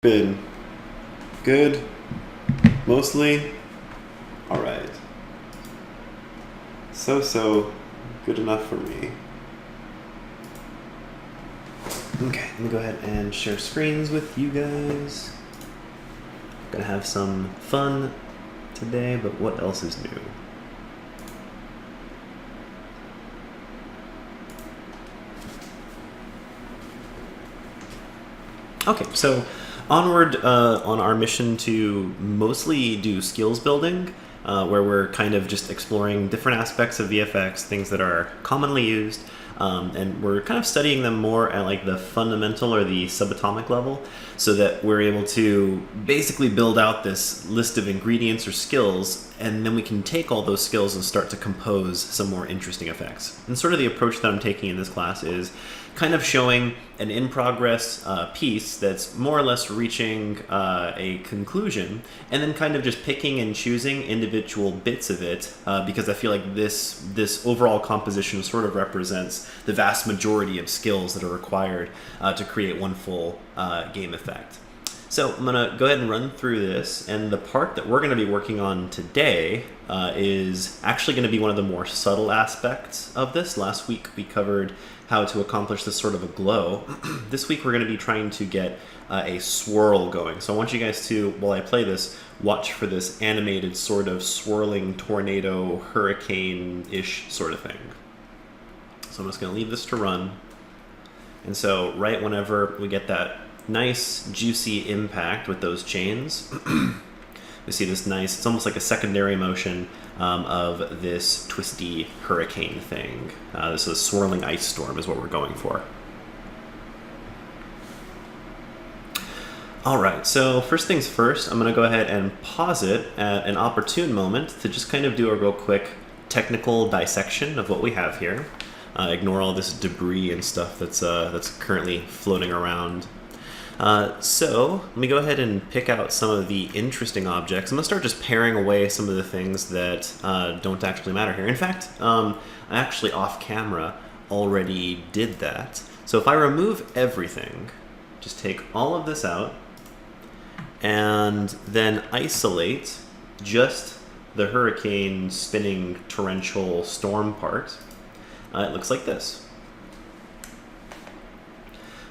Been good, mostly. All right. So good enough for me. Okay, let me go ahead and share screens with you guys. Gonna have some fun today, but what else is new? Okay, so onward on our mission to mostly do skills building, where we're kind of just exploring different aspects of VFX, things that are commonly used, and we're kind of studying them more at like the fundamental or the subatomic level, so that we're able to basically build out this list of ingredients or skills, and then we can take all those skills and start to compose some more interesting effects. And sort of the approach that I'm taking in this class is kind of showing an in-progress piece that's more or less reaching a conclusion, and then kind of just picking and choosing individual bits of it, because I feel like this overall composition sort of represents the vast majority of skills that are required to create one full game effect. So I'm going to go ahead and run through this, and the part that we're going to be working on today is actually going to be one of the more subtle aspects of this. Last week we covered how to accomplish this sort of a glow. This week we're going to be trying to get a swirl going. So I want you guys to, while I play this, watch for this animated sort of swirling tornado, hurricane-ish sort of thing. So I'm just going to leave this to run. And so right whenever we get that nice juicy impact with those chains, we see this nice, it's almost like a secondary motion of this twisty hurricane thing. This is a swirling ice storm is what we're going for. All right, so first things first, I'm going to go ahead and pause it at an opportune moment to just kind of do a real quick technical dissection of what we have here. Ignore all this debris and stuff that's currently floating around. So let me go ahead and pick out some of the interesting objects. I'm going to start just paring away some of the things that don't actually matter here. In fact, I actually off camera already did that. So if I remove everything, just take all of this out, and then isolate just the hurricane spinning torrential storm part, it looks like this.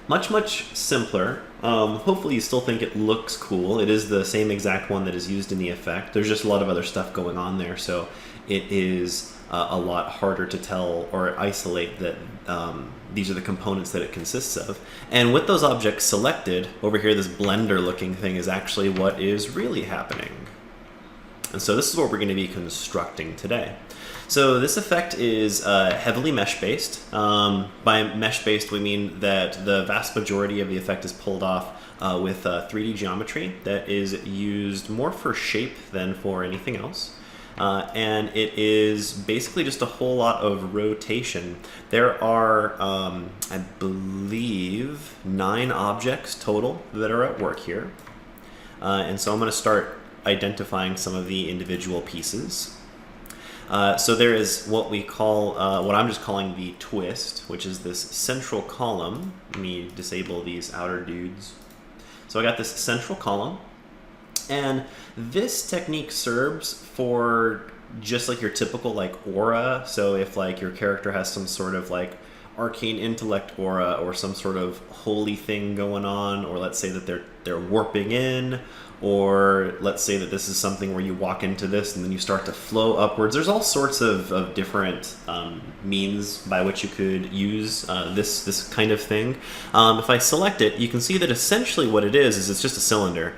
Much simpler. Hopefully you still think it looks cool. It is the same exact one that is used in the effect. There's just a lot of other stuff going on there, so it is a lot harder to tell or isolate that these are the components that it consists of. And with those objects selected, over here this blender looking thing is actually what is really happening. And so this is what we're going to be constructing today. So this effect is heavily mesh-based. By mesh-based, we mean that the vast majority of the effect is pulled off with 3D geometry that is used more for shape than for anything else. And it is basically just a whole lot of rotation. There are, I believe, 9 objects total that are at work here. And so I'm going to start identifying some of the individual pieces. So there is what we call, what I'm just calling the twist, which is this central column. Let me disable these outer dudes. So I got this central column, and this technique serves for just like your typical like aura. So if like your character has some sort of like arcane intellect aura or some sort of holy thing going on, or let's say that they're warping in, or let's say that this is something where you walk into this and then you start to flow upwards. There's all sorts of different means by which you could use this kind of thing. If I select it, you can see that essentially what it is it's just a cylinder.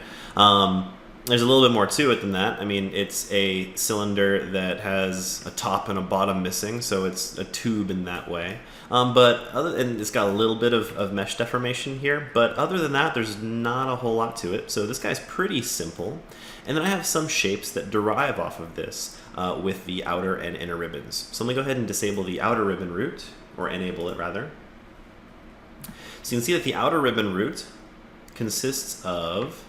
There's a little bit more to it than that. I mean, it's a cylinder that has a top and a bottom missing, so it's a tube in that way. And it's got a little bit of mesh deformation here, but other than that, there's not a whole lot to it. So this guy's pretty simple. And then I have some shapes that derive off of this with the outer and inner ribbons. So let me go ahead and disable the outer ribbon root, or enable it rather. So you can see that the outer ribbon root consists of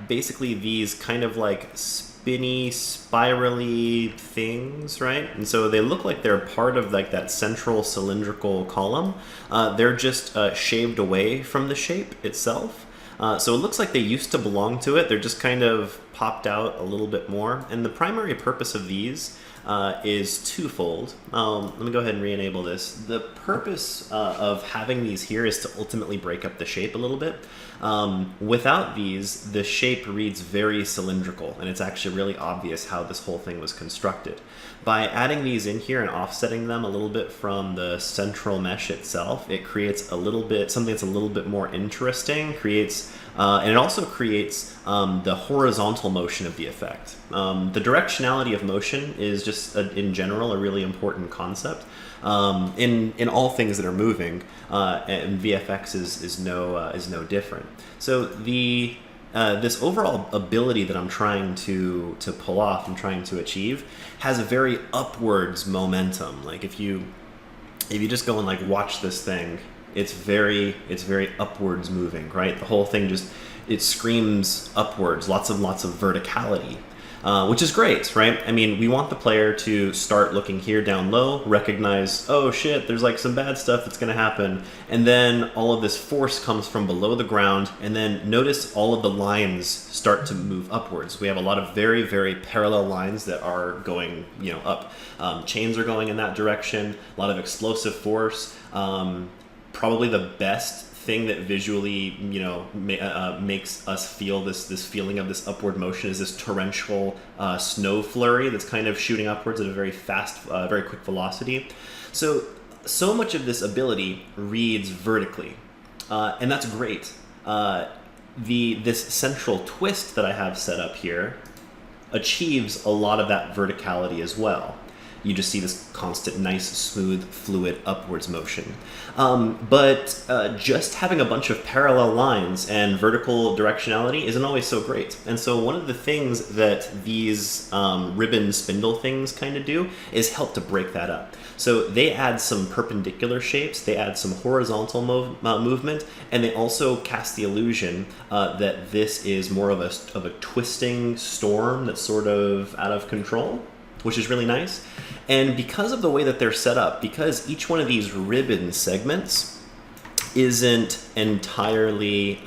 basically these kind of like spinny, spirally things, right? And so they look like they're part of like that central cylindrical column. They're just shaved away from the shape itself. So it looks like they used to belong to it. They're just kind of popped out a little bit more. And the primary purpose of these is twofold. Let me go ahead and re-enable this. The purpose of having these here is to ultimately break up the shape a little bit. Without these, the shape reads very cylindrical, and it's actually really obvious how this whole thing was constructed. By adding these in here and offsetting them a little bit from the central mesh itself, it creates a little bit, something that's a little bit more interesting, and it also creates the horizontal motion of the effect. The directionality of motion is just, in general, a really important concept in all things that are moving, and VFX is no different. So this overall ability that I'm trying to pull off and trying to achieve has a very upwards momentum. Like if you just go and like watch this thing, it's very upwards moving, right? The whole thing it screams upwards, lots of verticality. Which is great, right? I mean, we want the player to start looking here down low, recognize, oh shit, there's like some bad stuff that's gonna happen, and then all of this force comes from below the ground, and then notice all of the lines start to move upwards. We have a lot of very, very parallel lines that are going, up. Chains are going in that direction, a lot of explosive force. Probably the best thing that visually, makes us feel this feeling of this upward motion is this torrential snow flurry that's kind of shooting upwards at a very fast, very quick velocity. So much of this ability reads vertically, and that's great. This central twist that I have set up here achieves a lot of that verticality as well. You just see this constant, nice, smooth, fluid upwards motion. But just having a bunch of parallel lines and vertical directionality isn't always so great. And so one of the things that these ribbon spindle things kind of do is help to break that up. So they add some perpendicular shapes, they add some horizontal movement, and they also cast the illusion that this is more of a twisting storm that's sort of out of control, which is really nice. And because of the way that they're set up, because each one of these ribbon segments isn't entirely,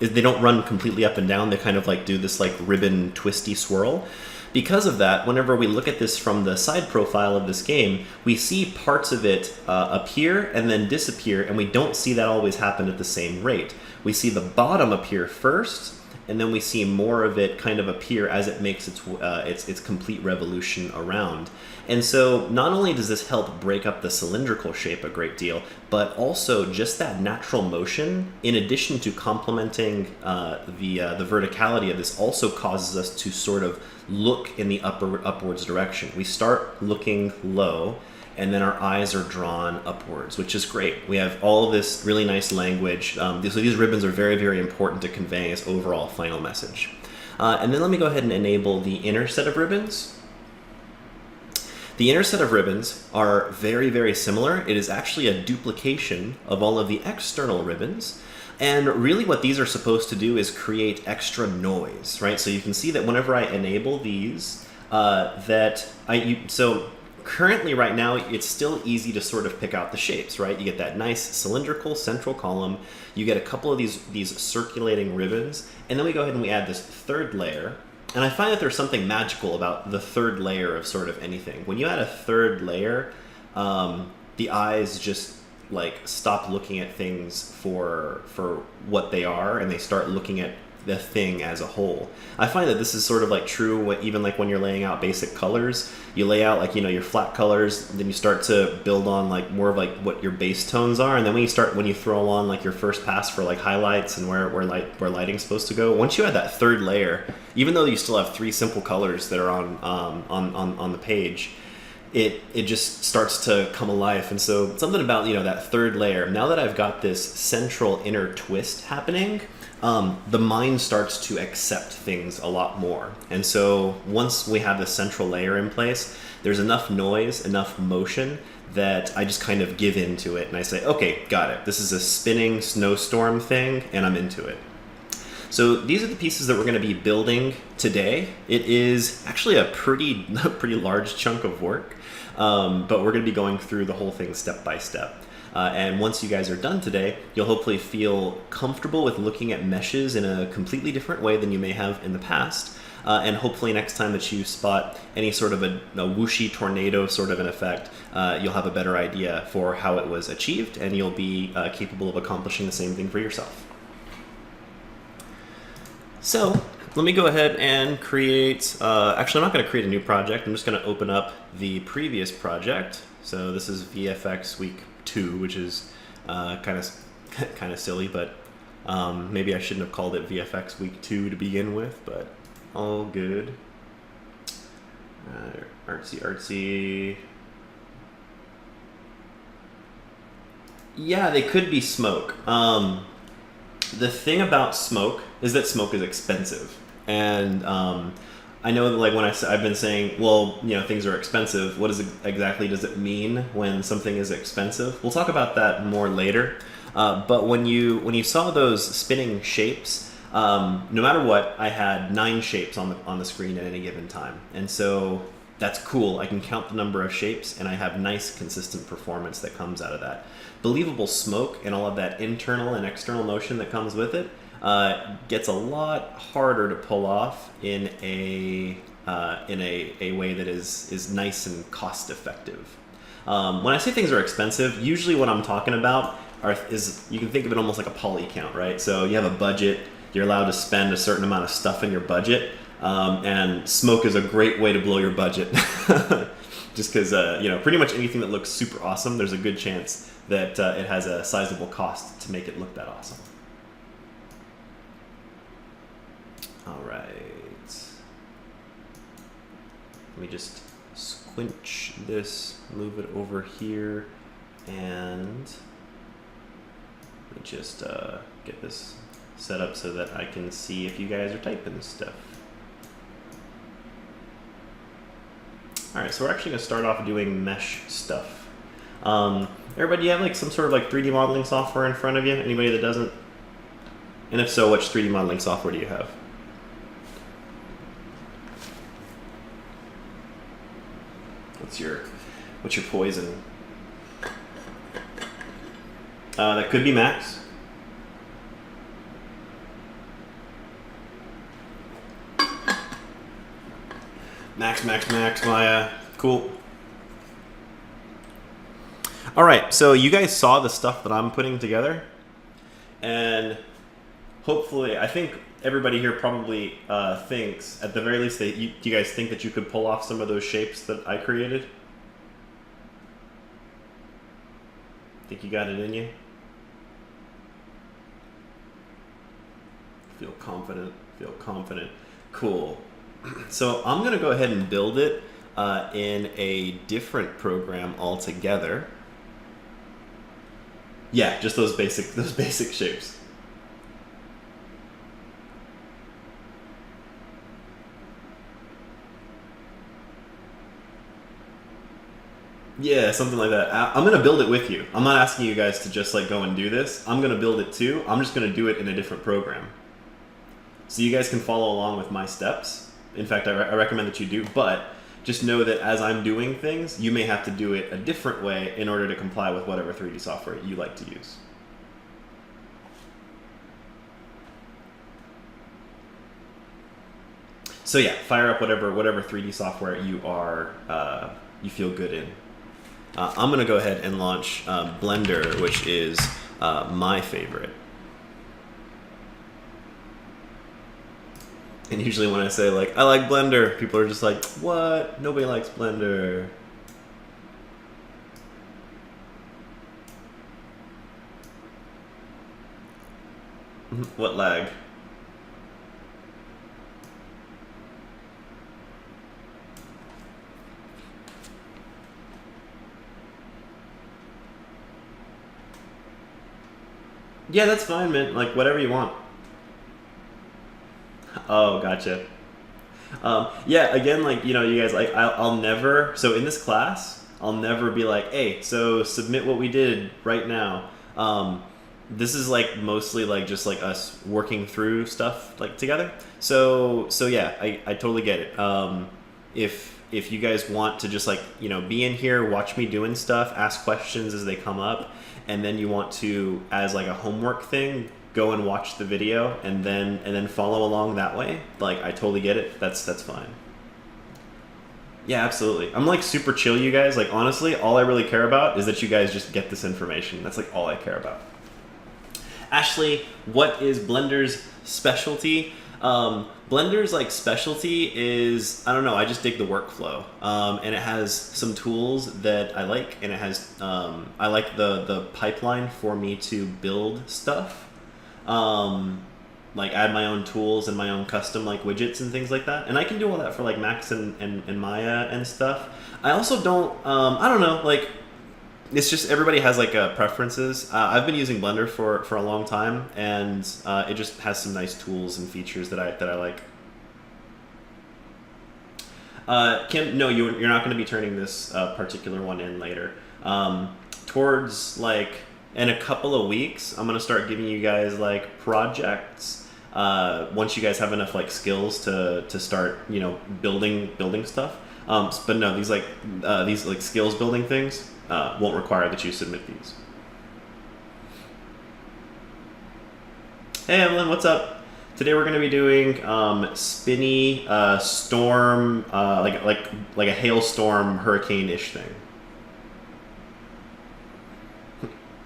they don't run completely up and down, they kind of like do this like ribbon twisty swirl. Because of that, whenever we look at this from the side profile of this game, we see parts of it appear and then disappear, and we don't see that always happen at the same rate. We see the bottom appear first, and then we see more of it kind of appear as it makes its complete revolution around. And so not only does this help break up the cylindrical shape a great deal, but also just that natural motion, in addition to complementing the verticality of this, also causes us to sort of look in the upwards direction. We start looking low, and then our eyes are drawn upwards, which is great. We have all of this really nice language. So these ribbons are very, very important to convey its overall final message. And then let me go ahead and enable the inner set of ribbons. The inner set of ribbons are very, very similar. It is actually a duplication of all of the external ribbons. And really what these are supposed to do is create extra noise, right? So you can see that whenever I enable these, so currently right now, it's still easy to sort of pick out the shapes, right? You get that nice cylindrical central column. You get a couple of these circulating ribbons. And then we go ahead and we add this third layer. And I find that there's something magical about the third layer of sort of anything. When you add a third layer, the eyes just like stop looking at things for what they are, and they start looking at the thing as a whole. I find that this is sort of like true even like when you're laying out basic colors. You lay out like, your flat colors, then you start to build on like more of like what your base tones are, and then when you throw on like your first pass for like highlights and where lighting's supposed to go, once you add that third layer, even though you still have three simple colors that are on the page, it just starts to come alive. And so something about that third layer, now that I've got this central inner twist happening, the mind starts to accept things a lot more. And so once we have the central layer in place, there's enough noise, enough motion that I just kind of give into it and I say, okay, got it. This is a spinning snowstorm thing and I'm into it. So these are the pieces that we're going to be building today. It is actually a pretty large chunk of work, but we're going to be going through the whole thing step by step. And once you guys are done today, you'll hopefully feel comfortable with looking at meshes in a completely different way than you may have in the past. And hopefully next time that you spot any sort of a whooshy tornado sort of an effect, you'll have a better idea for how it was achieved, and you'll be capable of accomplishing the same thing for yourself. So let me go ahead and create, actually I'm not going to create a new project, I'm just going to open up the previous project. So this is VFX week 2, which is kind of silly, but maybe I shouldn't have called it VFX week 2 to begin with, but all good. Artsy. Yeah, they could be smoke. The thing about smoke is that smoke is expensive, and I know that, like, when I've been saying, well, you know, things are expensive. What exactly does it mean when something is expensive? We'll talk about that more later. But when you saw those spinning shapes, no matter what, I had 9 shapes on the screen at any given time, and so that's cool. I can count the number of shapes, and I have nice, consistent performance that comes out of that. Believable smoke and all of that internal and external motion that comes with it gets a lot harder to pull off in a way that is nice and cost effective. When I say things are expensive, usually what I'm talking about is, you can think of it almost like a poly count, right? So you have a budget, you're allowed to spend a certain amount of stuff in your budget, and smoke is a great way to blow your budget. Just because, you know, pretty much anything that looks super awesome, there's a good chance that it has a sizable cost to make it look that awesome. All right. Let me just squinch this, move it over here, and let me just get this set up so that I can see if you guys are typing stuff. All right, so we're actually gonna start off doing mesh stuff. Everybody, do you have like some sort of like 3D modeling software in front of you? Anybody that doesn't? And if so, which 3D modeling software do you have? What's your poison? That could be Max. Max, Maya. Cool. All right, so you guys saw the stuff that I'm putting together, and hopefully, I think everybody here probably thinks, at the very least, that do you guys think that you could pull off some of those shapes that I created? Think you got it in you? Feel confident. Cool. So I'm gonna go ahead and build it in a different program altogether. Yeah, just those basic shapes. Yeah, something like that. I'm gonna build it with you. I'm not asking you guys to just like go and do this. I'm gonna build it too. I'm just gonna do it in a different program, so you guys can follow along with my steps. In fact, I recommend that you do, but just know that as I'm doing things, you may have to do it a different way in order to comply with whatever 3D software you like to use. So yeah, fire up whatever 3D software you feel good in. I'm gonna go ahead and launch Blender, which is my favorite. And usually when I say like, I like Blender, people are just like, what? Nobody likes Blender. What lag? Yeah, that's fine, man. Like, whatever you want. Oh, gotcha. Yeah, again, like, you know, you guys, like, I'll never, so in this class, I'll never be like, hey, so submit what we did right now. This is like mostly like just like us working through stuff like together. So yeah, I totally get it. If you guys want to just like, you know, be in here, watch me doing stuff, ask questions as they come up, and then you want to, as like a homework thing, go and watch the video and then follow along that way, like I totally get it. That's fine. Yeah, absolutely. I'm like super chill, you guys. Like honestly, all I really care about is that you guys just get this information. That's like all I care about. Ashley, what is Blender's specialty? Blender's like specialty is, I don't know, I just dig the workflow. And it has some tools that I like, and it has, I like the pipeline for me to build stuff. Like add my own tools and my own custom like widgets and things like that. And I can do all that for like Max and Maya and stuff. I also don't, I don't know, like, it's just everybody has like preferences. I've been using Blender for a long time, and it just has some nice tools and features that I like. Kim, no, you're not going to be turning this particular one in later. Towards like in a couple of weeks, I'm going to start giving you guys like projects. Once you guys have enough like skills to start, you know, building stuff. But no, these like skills building things won't require that you submit these. Hey Evelyn, what's up? Today we're going to be doing spinny storm, like a hailstorm hurricane-ish thing.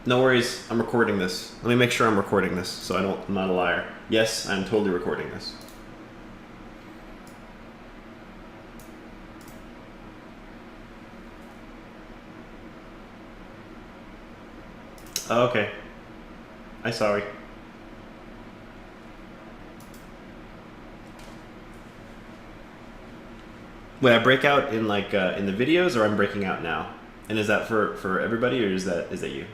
No worries, I'm recording this. Let me make sure I'm recording this so I'm not a liar. Yes, I'm totally recording this. Oh, okay. I'm sorry. Wait, I break out in like in the videos, or I'm breaking out now? And is that for everybody, or is that you?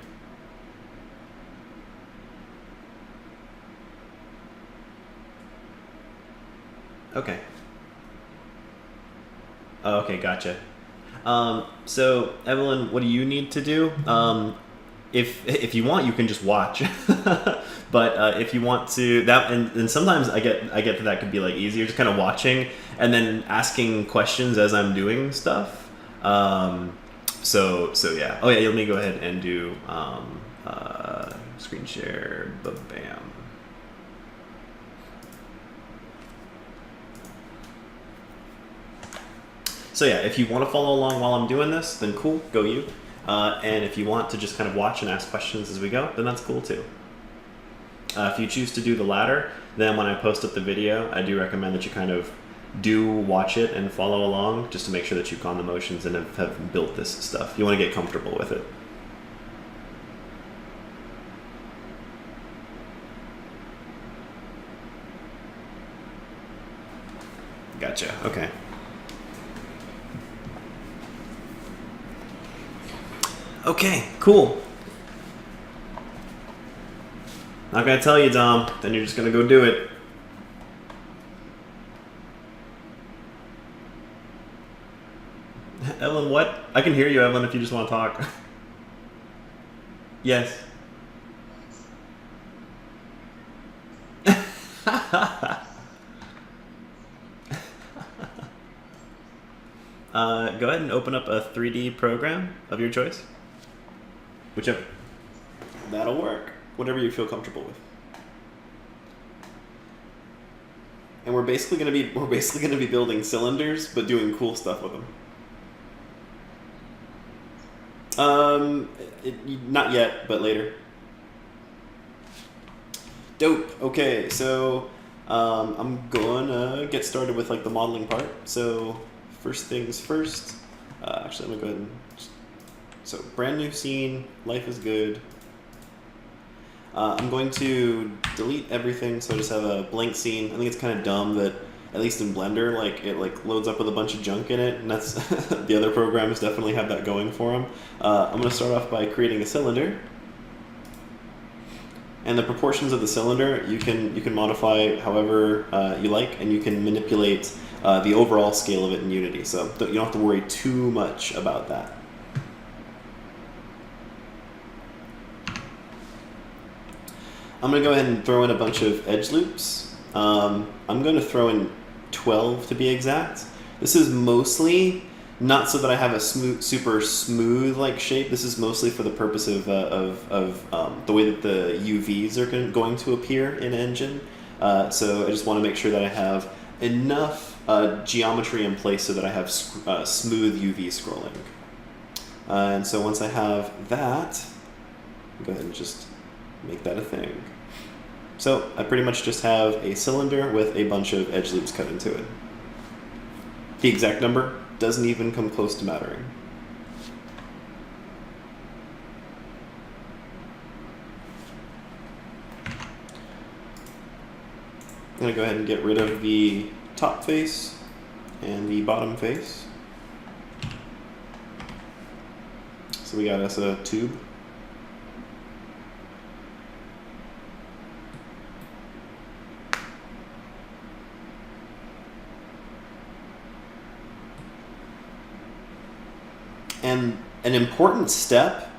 Okay. Oh, okay, gotcha. So Evelyn, what do you need to do? If you want, you can just watch. But if you want to, that and sometimes I get to that could be like easier, just kind of watching and then asking questions as I'm doing stuff. So yeah. Oh yeah, let me go ahead and do screen share. Bam. So yeah, if you want to follow along while I'm doing this, then cool, go you. And if you want to just kind of watch and ask questions as we go, then that's cool too. If you choose to do the latter, then when I post up the video, I do recommend that you kind of do watch it and follow along, just to make sure that you've gone the motions and have built this stuff. You want to get comfortable with it. Gotcha, okay. Okay, cool. Not gonna tell you, Dom. Then you're just gonna go do it. Evelyn, what? I can hear you, Evelyn, if you just want to talk. Yes. Go ahead and open up a 3D program of your choice. Whichever. That'll work. Whatever you feel comfortable with. And we're basically gonna be building cylinders, but doing cool stuff with them. Not yet, but later. Dope. Okay, so I'm gonna get started with like the modeling part. So first things first. Actually, I'm gonna go ahead and. So brand new scene. Life is good. I'm going to delete everything, so I just have a blank scene. I think it's kind of dumb that, at least in Blender, like it like loads up with a bunch of junk in it, and that's the other programs definitely have that going for them. I'm going to start off by creating a cylinder, and the proportions of the cylinder you can modify however you like, and you can manipulate the overall scale of it in Unity. So you don't have to worry too much about that. I'm going to go ahead and throw in a bunch of edge loops. I'm going to throw in 12 to be exact. This is mostly Not so that I have a super smooth like shape. This is mostly for the purpose of the way that the UVs are going to appear in Engine. So I just want to make sure that I have enough geometry in place so that I have smooth UV scrolling. And so once I have that, go ahead and just make that a thing. So I pretty much just have a cylinder with a bunch of edge loops cut into it. The exact number doesn't even come close to mattering. I'm going to go ahead and get rid of the top face and the bottom face. So we got us a tube. And an important step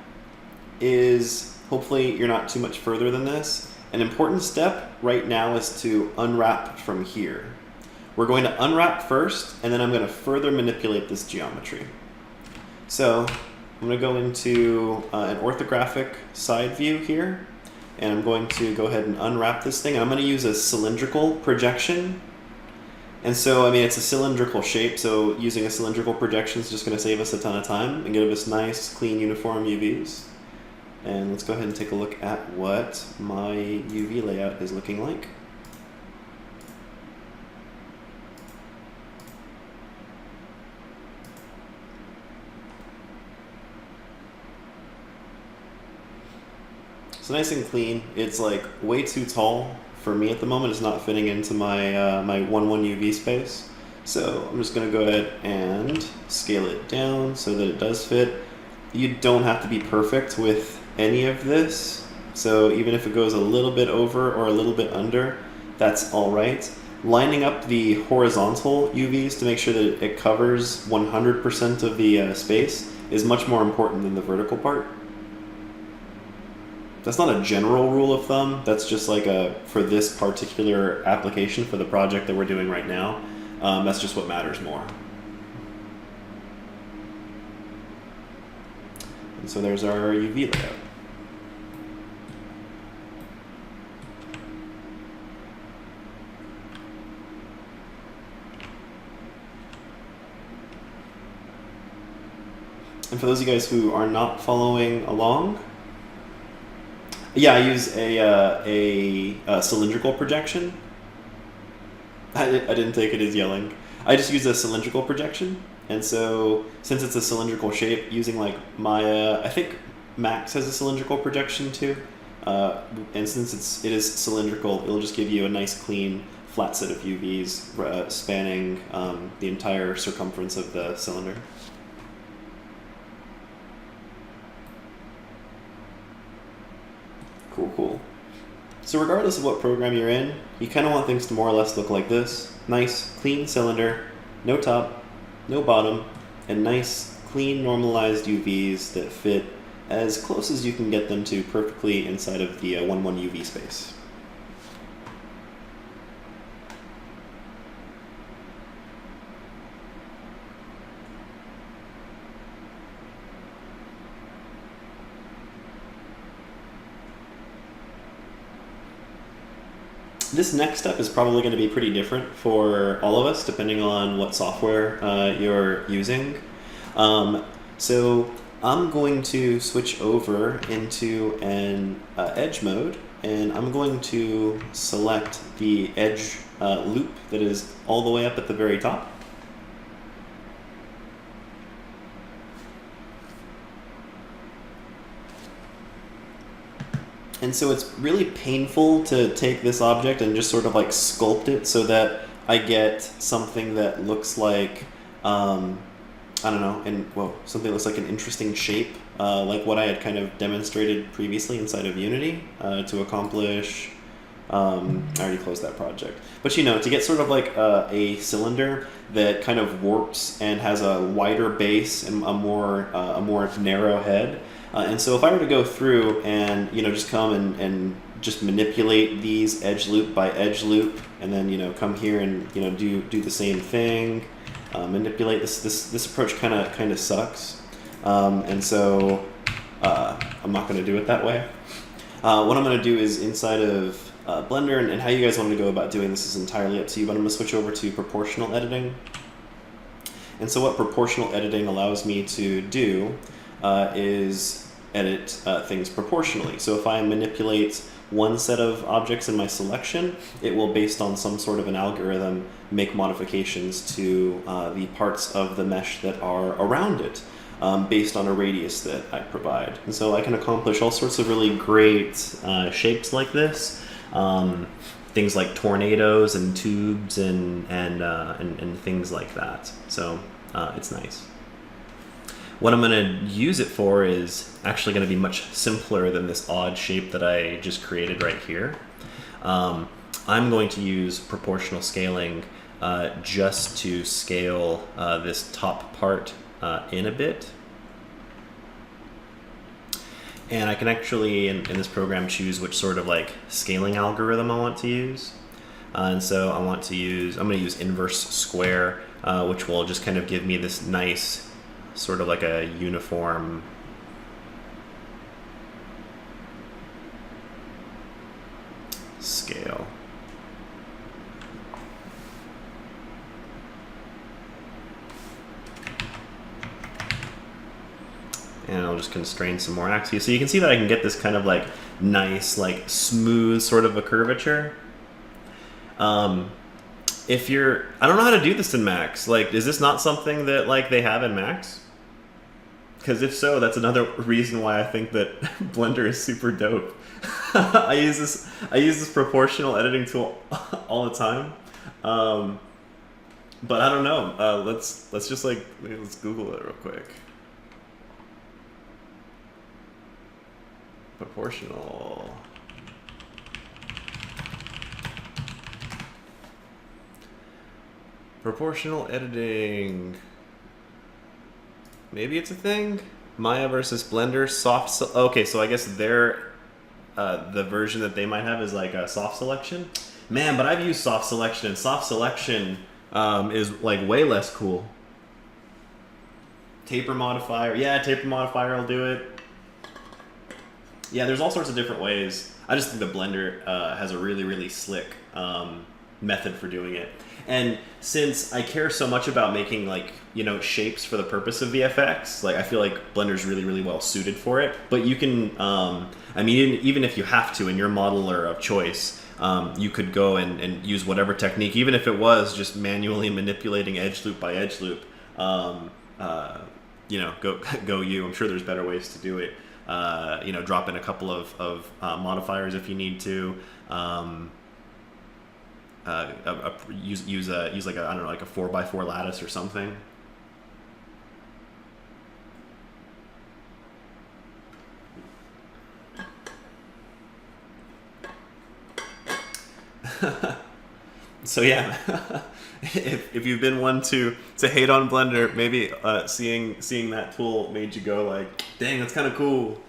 is, hopefully you're not too much further than this, an important step right now is to unwrap from here. We're going to unwrap first, and then I'm going to further manipulate this geometry. So I'm going to go into an orthographic side view here, and I'm going to go ahead and unwrap this thing. And I'm going to use a cylindrical projection. And so, I mean, it's a cylindrical shape, so using a cylindrical projection is just going to save us a ton of time and give us nice, clean, uniform UVs. And let's go ahead and take a look at what my UV layout is looking like. So nice and clean. It's like way too tall for me at the moment. It's not fitting into my my 1:1 UV space. So I'm just going to go ahead and scale it down so that it does fit. You don't have to be perfect with any of this. So even if it goes a little bit over or a little bit under, that's all right. Lining up the horizontal UVs to make sure that it covers 100% of the space is much more important than the vertical part. That's not a general rule of thumb. That's just like for this particular application for the project that we're doing right now. That's just what matters more. And so there's our UV layout. And for those of you guys who are not following along, yeah, I use a cylindrical projection. I didn't take it as yelling. I just use a cylindrical projection. And so since it's a cylindrical shape, using like Maya, I think Max has a cylindrical projection too. And since it is cylindrical, it'll just give you a nice clean flat set of UVs spanning the entire circumference of the cylinder. Cool. So regardless of what program you're in, you kind of want things to more or less look like this. Nice, clean cylinder, no top, no bottom, and nice, clean, normalized UVs that fit as close as you can get them to perfectly inside of the 1:1 UV space. This next step is probably going to be pretty different for all of us, depending on what software you're using. So I'm going to switch over into an edge mode, and I'm going to select the edge loop that is all the way up at the very top. And so it's really painful to take this object and just sort of like sculpt it so that I get something that looks like, I don't know, something that looks like an interesting shape, like what I had kind of demonstrated previously inside of Unity to accomplish, I already closed that project. But to get sort of like a cylinder that kind of warps and has a wider base and a more narrow head. And so if I were to go through and just come and just manipulate these edge loop by edge loop, and then come here and do the same thing, manipulate. This approach kind of sucks, and so I'm not going to do it that way. What I'm going to do is inside of Blender, and how you guys want to go about doing this is entirely up to you, but I'm going to switch over to proportional editing. And so what proportional editing allows me to do is edit things proportionally. So if I manipulate one set of objects in my selection, it will, based on some sort of an algorithm, make modifications to the parts of the mesh that are around it, based on a radius that I provide. And so I can accomplish all sorts of really great shapes like this. Things like tornadoes and tubes and things like that. So it's nice. What I'm going to use it for is actually going to be much simpler than this odd shape that I just created right here. I'm going to use proportional scaling just to scale this top part in a bit. And I can actually, in this program, choose which sort of like scaling algorithm I want to use. And so I'm going to use inverse square, which will just kind of give me this nice sort of like a uniform scale. And I'll just constrain some more axes. So you can see that I can get this kind of like nice, like smooth sort of a curvature. If you're, I don't know how to do this in Max. Like, is this not something that like they have in Max? Because if so, that's another reason why I think that Blender is super dope. I use this proportional editing tool all the time. But I don't know. Let's just like, let's Google it real quick. Proportional. Proportional editing. Maybe it's a thing. Maya versus Blender soft. Okay, so I guess their the version that they might have is like a soft selection. Man, but I've used soft selection, and soft selection is like way less cool. Taper modifier. Yeah, taper modifier will do it. Yeah, there's all sorts of different ways. I just think that Blender has a really, really slick method for doing it. And since I care so much about making like, you know, shapes for the purpose of VFX, like I feel like Blender's really, really well suited for it. But you can, I mean, even if you have to in your modeler of choice, you could go and use whatever technique, even if it was just manually manipulating edge loop by edge loop. You know, go you. I'm sure there's better ways to do it. You know, drop in a couple of modifiers if you need to. Use like a, I don't know, like a 4x4 lattice or something. So yeah, if you've been one to hate on Blender, maybe seeing that tool made you go like, dang, that's kind of cool.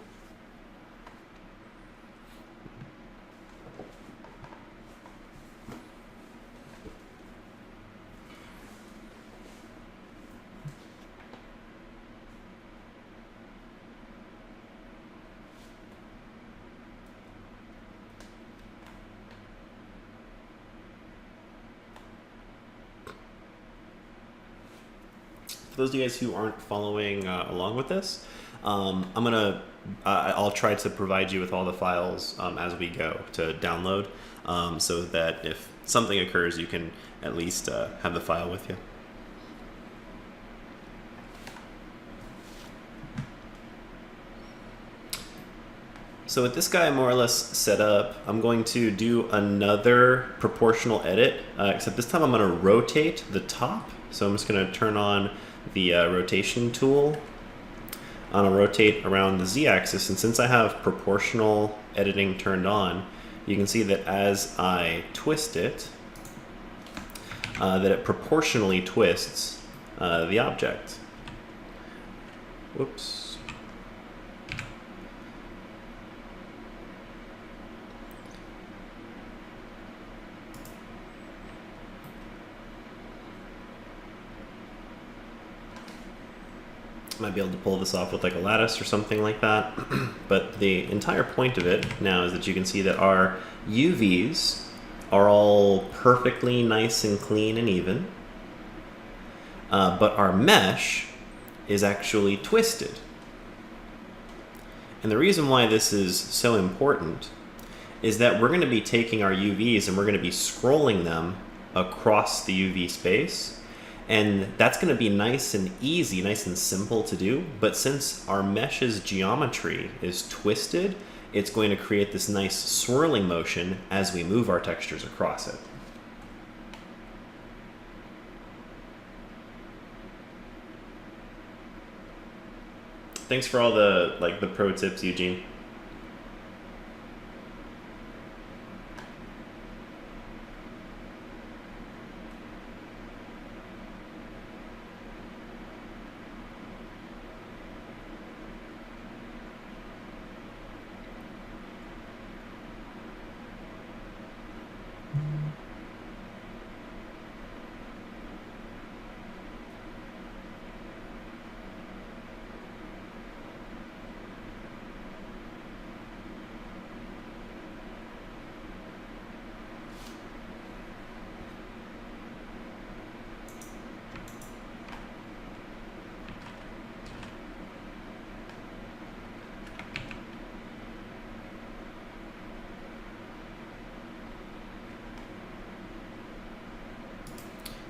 For those of you guys who aren't following along with this, I'll try to provide you with all the files as we go to download, so that if something occurs, you can at least have the file with you. So with this guy more or less set up, I'm going to do another proportional edit, except this time I'm going to rotate the top. So I'm just going to turn on the rotation tool. I'm going to rotate around the z-axis, and since I have proportional editing turned on, you can see that as I twist it, that it proportionally twists the object. Whoops. Might be able to pull this off with like a lattice or something like that. But the entire point of it now is that you can see that our UVs are all perfectly nice and clean and even. But our mesh is actually twisted. And the reason why this is so important is that we're going to be taking our UVs and we're going to be scrolling them across the UV space. And that's going to be nice and easy, nice and simple to do. But since our mesh's geometry is twisted, it's going to create this nice swirling motion as we move our textures across it. Thanks for all the pro tips, Eugene.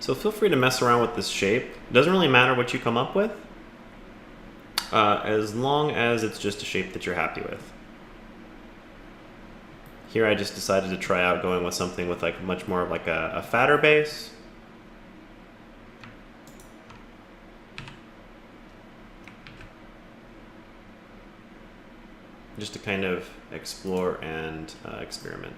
So feel free to mess around with this shape. It doesn't really matter what you come up with, as long as it's just a shape that you're happy with. Here I just decided to try out going with something with like much more of like a fatter base. Just to kind of explore and experiment.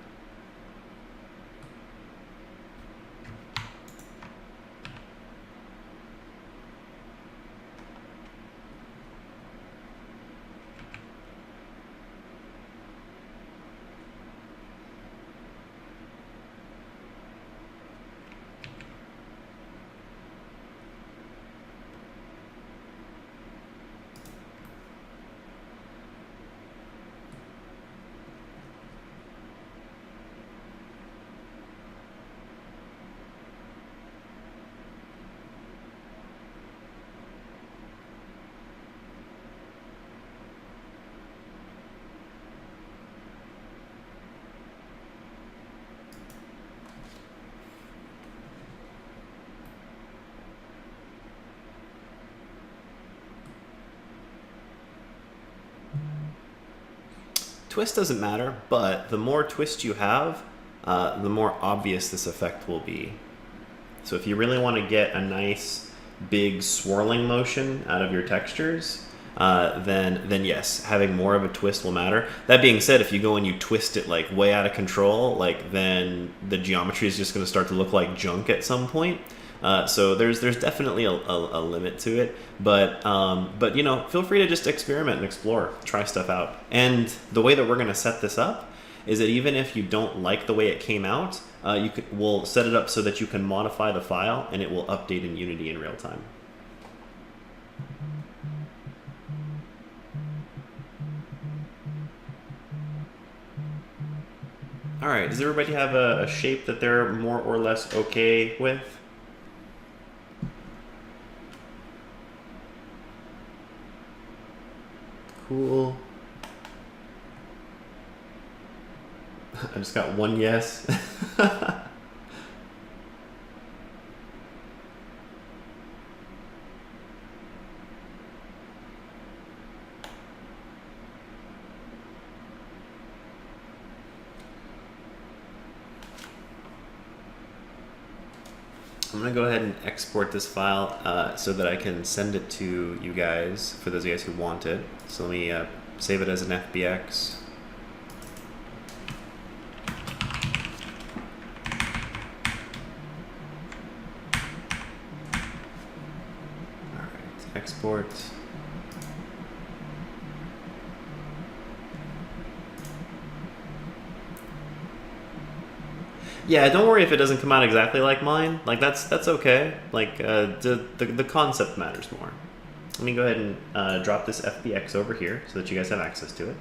Twist doesn't matter, but the more twist you have, the more obvious this effect will be. So if you really want to get a nice big swirling motion out of your textures, then yes, having more of a twist will matter. That being said, if you go and you twist it like way out of control, like then the geometry is just going to start to look like junk at some point. So there's definitely a limit to it, but you know, feel free to just experiment and explore, try stuff out. And the way that we're going to set this up is that even if you don't like the way it came out, we'll set it up so that you can modify the file and it will update in Unity in real time. All right, does everybody have a shape that they're more or less okay with? Cool. I just got one yes. I'm going to go ahead and export this file so that I can send it to you guys, for those of you guys who want it. So let me save it as an FBX. All right, export. Yeah, don't worry if it doesn't come out exactly like mine. Like that's okay. Like the concept matters more. let me go ahead and drop this FBX over here so that you guys have access to it.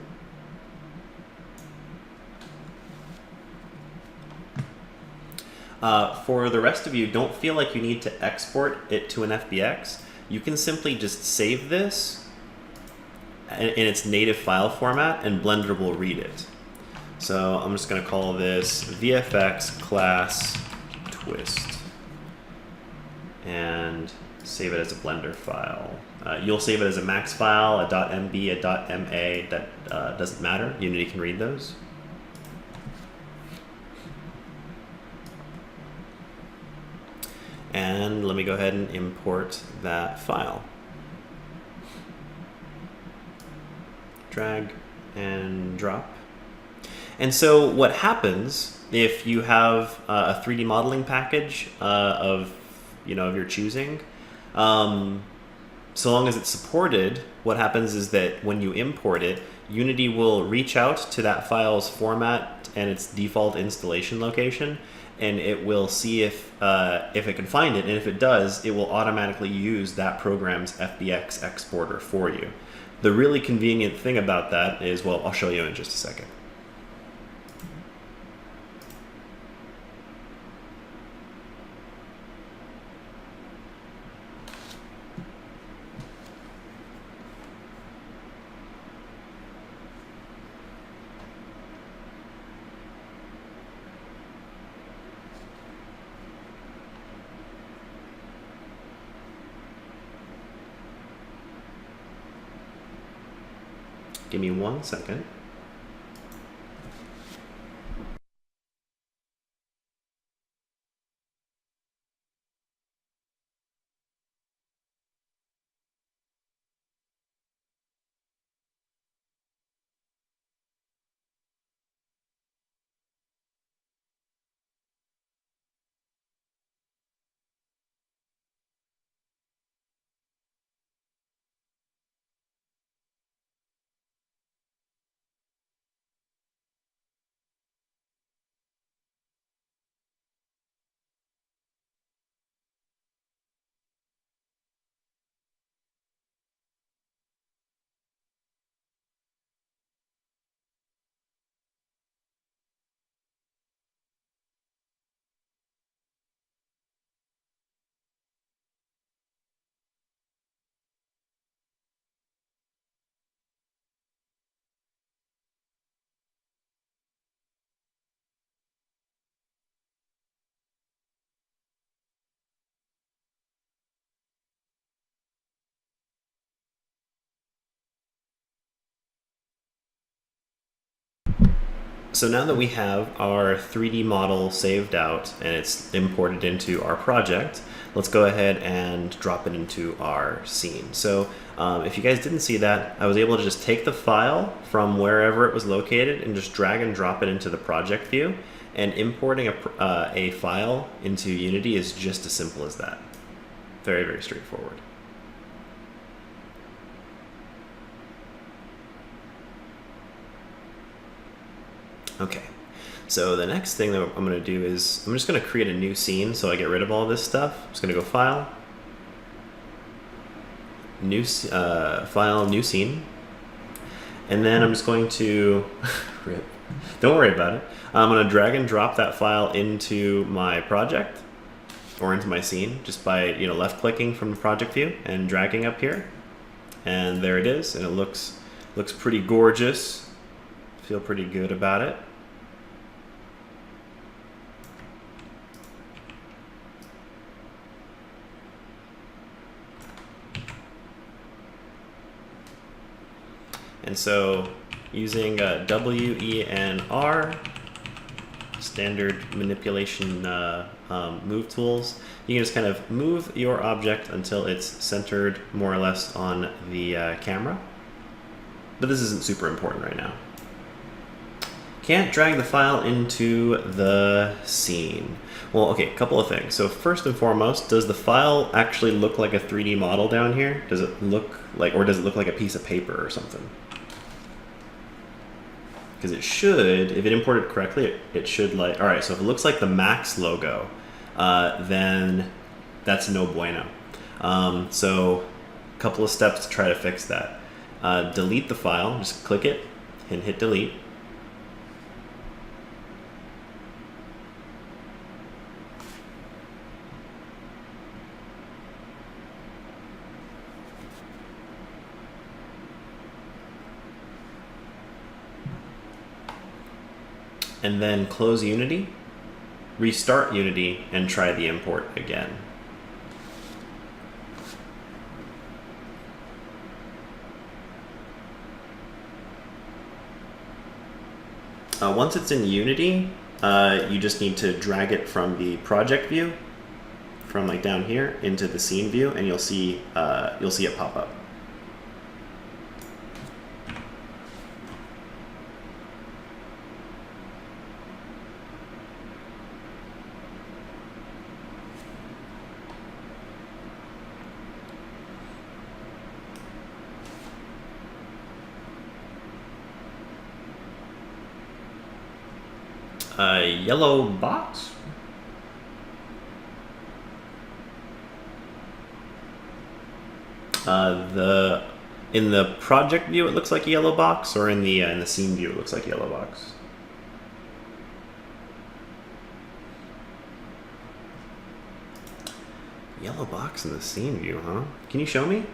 For the rest of you, don't feel like you need to export it to an FBX. You can simply just save this in its native file format and Blender will read it. So I'm just going to call this VFX class twist and save it as a Blender file. You'll save it as a max file, a .mb, a .ma, that doesn't matter. Unity can read those. And let me go ahead and import that file. Drag and drop. And so what happens if you have a 3D modeling package of your choosing, so long as it's supported, what happens is that when you import it, Unity will reach out to that file's format and its default installation location, and it will see if it can find it, and if it does, it will automatically use that program's FBX exporter for you. The really convenient thing about that is, well, I'll show you in just a second. Give me 1 second. So now that we have our 3D model saved out and it's imported into our project, let's go ahead and drop it into our scene. So if you guys didn't see that, I was able to just take the file from wherever it was located and just drag and drop it into the project view. And importing a file into Unity is just as simple as that. Very, very straightforward. Okay, so the next thing that I'm going to do is I'm just going to create a new scene so I get rid of all this stuff. I'm just going to go File, File, New Scene, and then I'm just going to, rip, don't worry about it. I'm going to drag and drop that file into my project or into my scene just by left clicking from the project view and dragging up here, and there it is, and it looks pretty gorgeous. Feel pretty good about it. And so using W, E, and R, standard manipulation move tools, you can just kind of move your object until it's centered more or less on the camera. But this isn't super important right now. Can't drag the file into the scene. Well, okay, a couple of things. So first and foremost, does the file actually look like a 3D model down here? Does it look like, or does it look like a piece of paper or something? Because it should, if it imported correctly, it should all right, so if it looks like the Max logo, then that's no bueno. So couple of steps to try to fix that. Delete the file, just click it and hit delete. And then close Unity, restart Unity, and try the import again. Once it's in Unity, you just need to drag it from the project view, from like down here, into the scene view, and you'll see it pop up. Yellow box? In the project view it looks like a yellow box, or in the scene view it looks like a yellow box? Yellow box in the scene view, huh? Can you show me?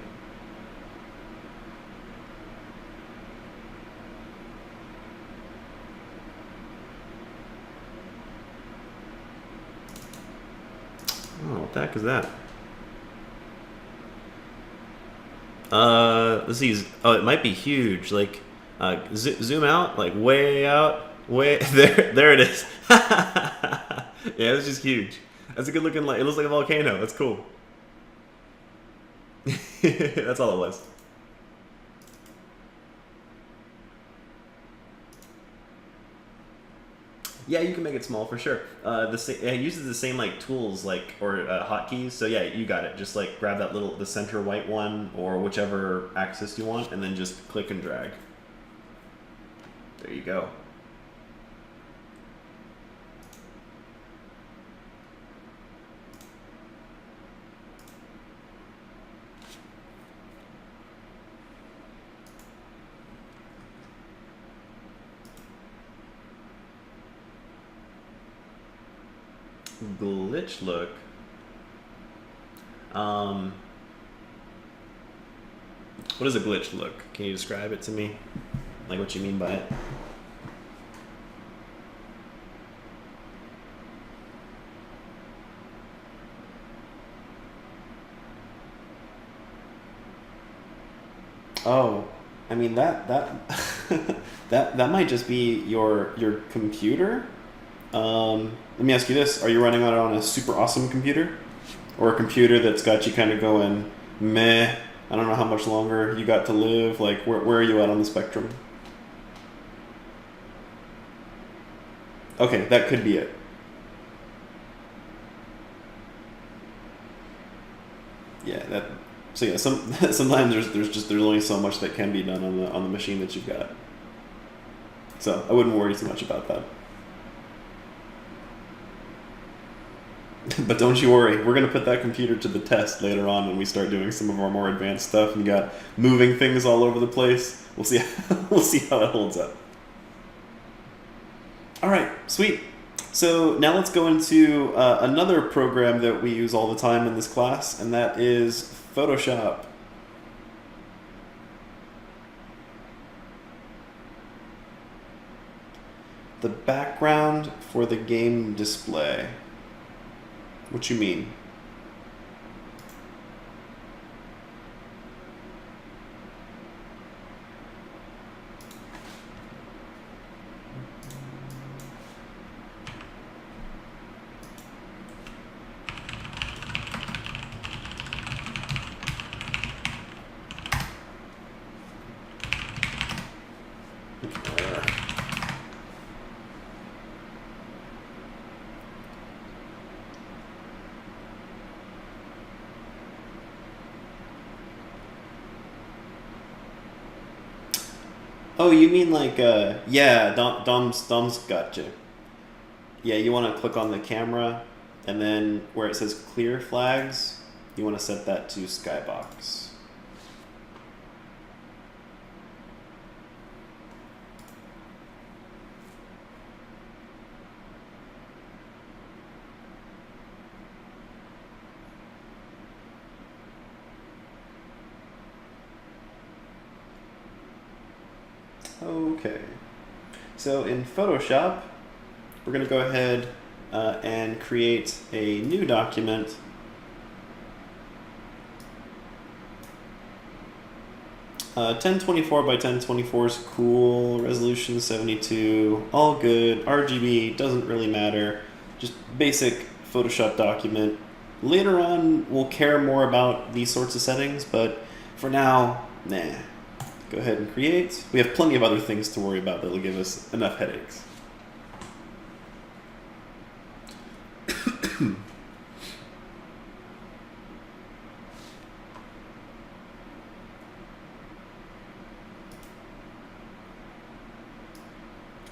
Oh, what the heck is that? Let's see. Oh, it might be huge. Like, zoom out, like way out, way there. There it is. Yeah, it's just huge. That's a good looking light. It looks like a volcano. That's cool. That's all it was. Yeah, you can make it small for sure. It uses the same like tools or hotkeys. So yeah, you got it. Just like grab the center white one or whichever axis you want, and then just click and drag. There you go. Glitch look. What is a glitch look? Can you describe it to me? Like what you mean by it? Oh, I mean that that might just be your computer. Let me ask you this: are you running it on a super awesome computer, or a computer that's got you kind of going meh? I don't know how much longer you got to live. Like, where are you at on the spectrum? Okay, that could be it. Yeah, so yeah, sometimes there's only so much that can be done on the machine that you've got. So I wouldn't worry too much about that. But don't you worry, we're going to put that computer to the test later on when we start doing some of our more advanced stuff and you got moving things all over the place. We'll see how it holds up. All right, sweet. So now let's go into another program that we use all the time in this class, and that is Photoshop. The background for the game display. What you mean? Oh, you mean like, yeah, Dom's got you. Yeah, you want to click on the camera, and then where it says clear flags, you want to set that to skybox. Okay. So in Photoshop, we're going to go ahead and create a new document. Uh, 1024 by 1024 is cool. Resolution 72, all good. RGB doesn't really matter. Just basic Photoshop document. Later on, we'll care more about these sorts of settings, but for now, nah. Go ahead and create. We have plenty of other things to worry about that'll give us enough headaches.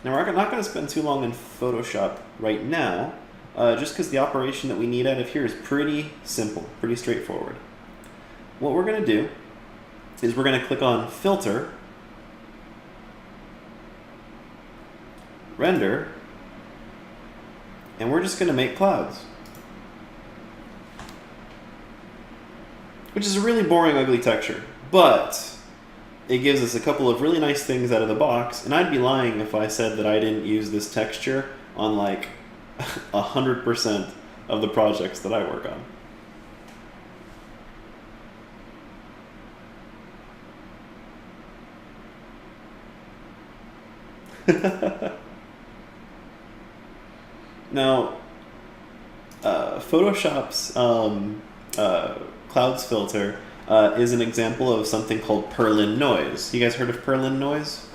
Now we're not going to spend too long in Photoshop right now, just because the operation that we need out of here is pretty simple, pretty straightforward. What we're going to do is we're going to click on Filter, Render, and we're just going to make clouds. Which is a really boring, ugly texture, but it gives us a couple of really nice things out of the box, and I'd be lying if I said that I didn't use this texture on like 100% of the projects that I work on. Now, Photoshop's clouds filter is an example of something called Perlin noise. You guys heard of Perlin noise?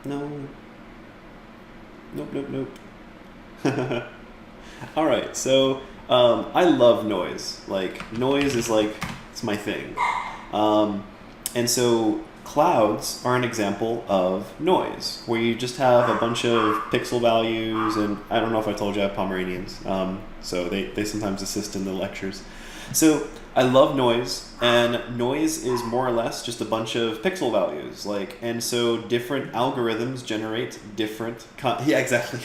No. Nope, nope, nope. All right, so I love noise. Like, noise is like, it's my thing. And so clouds are an example of noise, where you just have a bunch of pixel values, and I don't know if I told you I have Pomeranians, so they sometimes assist in the lectures. So I love noise, and noise is more or less just a bunch of pixel values, like, and so different algorithms generate different, yeah, exactly,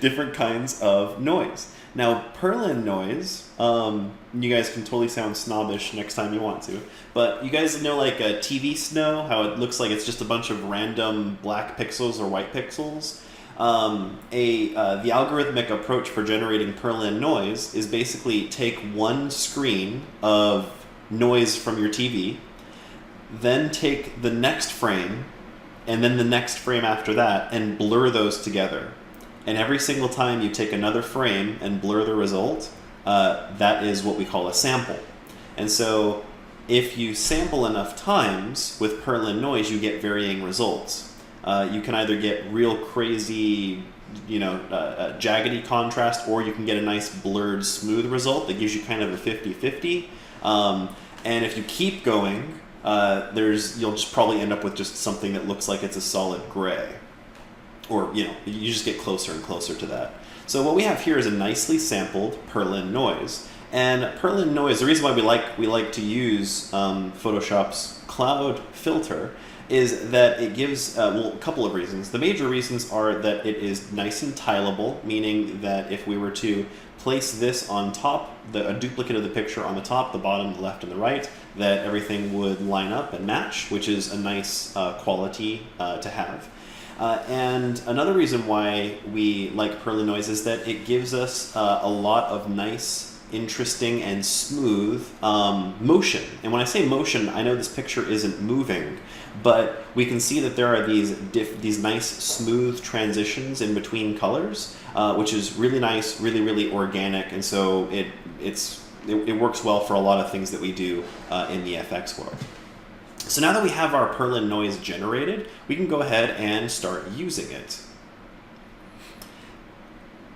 different kinds of noise. Now, Perlin noise, you guys can totally sound snobbish next time you want to, but you guys know like a TV snow, how it looks like it's just a bunch of random black pixels or white pixels? The algorithmic approach for generating Perlin noise is basically take one screen of noise from your TV, then take the next frame, and then the next frame after that, and blur those together. And every single time you take another frame and blur the result, that is what we call a sample. And so if you sample enough times with Perlin noise, you get varying results. You can either get real crazy, jaggedy contrast, or you can get a nice blurred, smooth result that gives you kind of a 50-50. And if you keep going, you'll just probably end up with just something that looks like it's a solid gray. Or, you just get closer and closer to that. So what we have here is a nicely sampled Perlin noise. And Perlin noise, the reason why we like to use Photoshop's cloud filter is that it gives, a couple of reasons. The major reasons are that it is nice and tileable, meaning that if we were to place this on top, a duplicate of the picture on the top, the bottom, the left, and the right, that everything would line up and match, which is a nice quality to have. And another reason why we like Perlin noise is that it gives us a lot of nice, interesting, and smooth motion. And when I say motion, I know this picture isn't moving, but we can see that there are these nice, smooth transitions in between colors, which is really nice, really, really organic, and so it works well for a lot of things that we do in the FX world. So now that we have our Perlin noise generated, we can go ahead and start using it.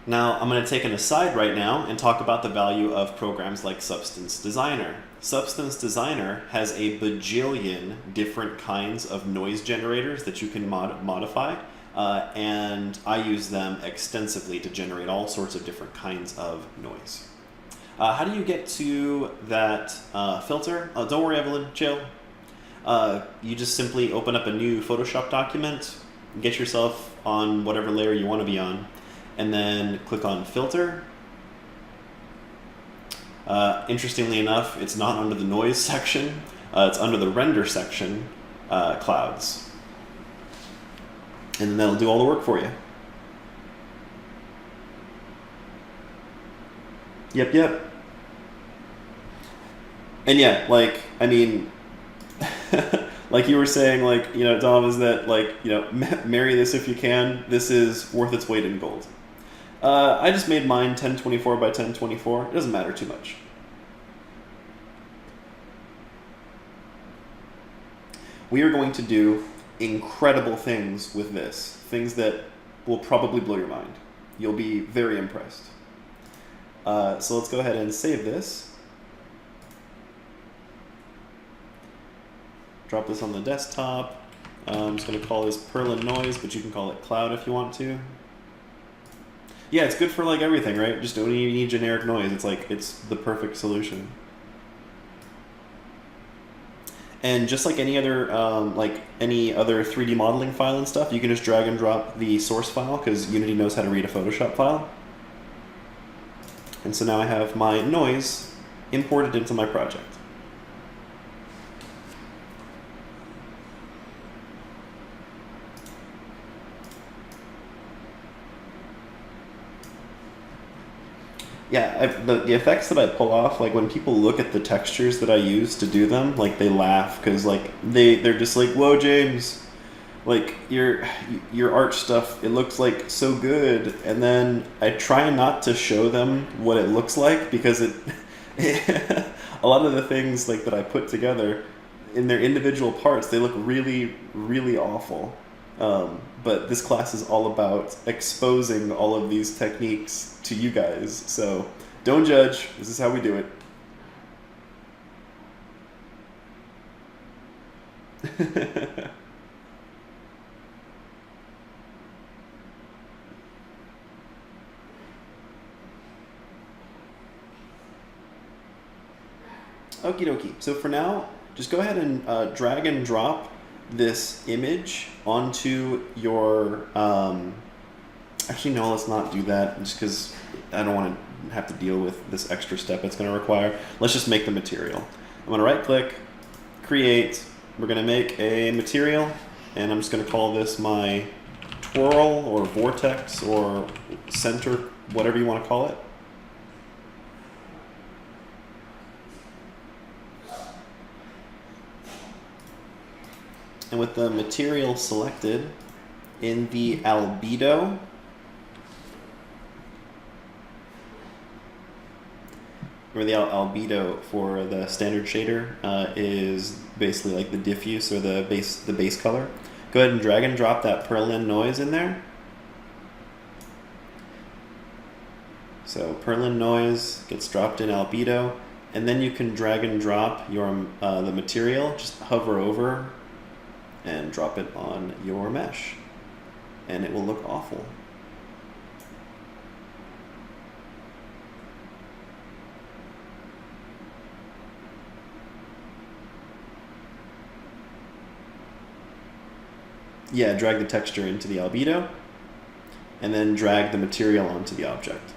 Now, I'm going to take an aside right now and talk about the value of programs like Substance Designer. Substance Designer has a bajillion different kinds of noise generators that you can modify, and I use them extensively to generate all sorts of different kinds of noise. How do you get to that filter? Don't worry, Evelyn, chill. You just simply open up a new Photoshop document, get yourself on whatever layer you want to be on, and then click on Filter, Interestingly enough, it's not under the noise section. It's under the render section, clouds. And then that'll do all the work for you. Yep. And yeah, like, I mean, like you were saying, like, you know, Dom, is that, like, you know, marry this if you can. This is worth its weight in gold. I just made mine 1024 by 1024. It doesn't matter too much. We are going to do incredible things with this. Things that will probably blow your mind. You'll be very impressed. So let's go ahead and save this. Drop this on the desktop. I'm just going to call this Perlin Noise, but you can call it Cloud if you want to. Yeah, it's good for like everything, right? Just don't even need generic noise. It's like, it's the perfect solution. And just like any other 3D modeling file and stuff, you can just drag and drop the source file because Unity knows how to read a Photoshop file. And so now I have my noise imported into my project. Yeah, the effects that I pull off, like when people look at the textures that I use to do them, like they laugh because like they're just like, whoa, James, like your art stuff, it looks like so good. And then I try not to show them what it looks like because it a lot of the things like that I put together in their individual parts, they look really, really awful. But this class is all about exposing all of these techniques to you guys. So don't judge. This is how we do it. Okie dokie. So for now, just go ahead and drag and drop this image onto your, actually no, let's not do that just because I don't want to have to deal with this extra step it's going to require. Let's just make the material. I'm going to right click, create, we're going to make a material, and I'm just going to call this my twirl or vortex or center, whatever you want to call it. And with the material selected in the albedo, where the albedo for the standard shader is basically like the diffuse or the base color. Go ahead and drag and drop that Perlin noise in there. So Perlin noise gets dropped in albedo, and then you can drag and drop your the material. Just hover over and drop it on your mesh, and it will look awful. Yeah, drag the texture into the albedo, and then drag the material onto the object.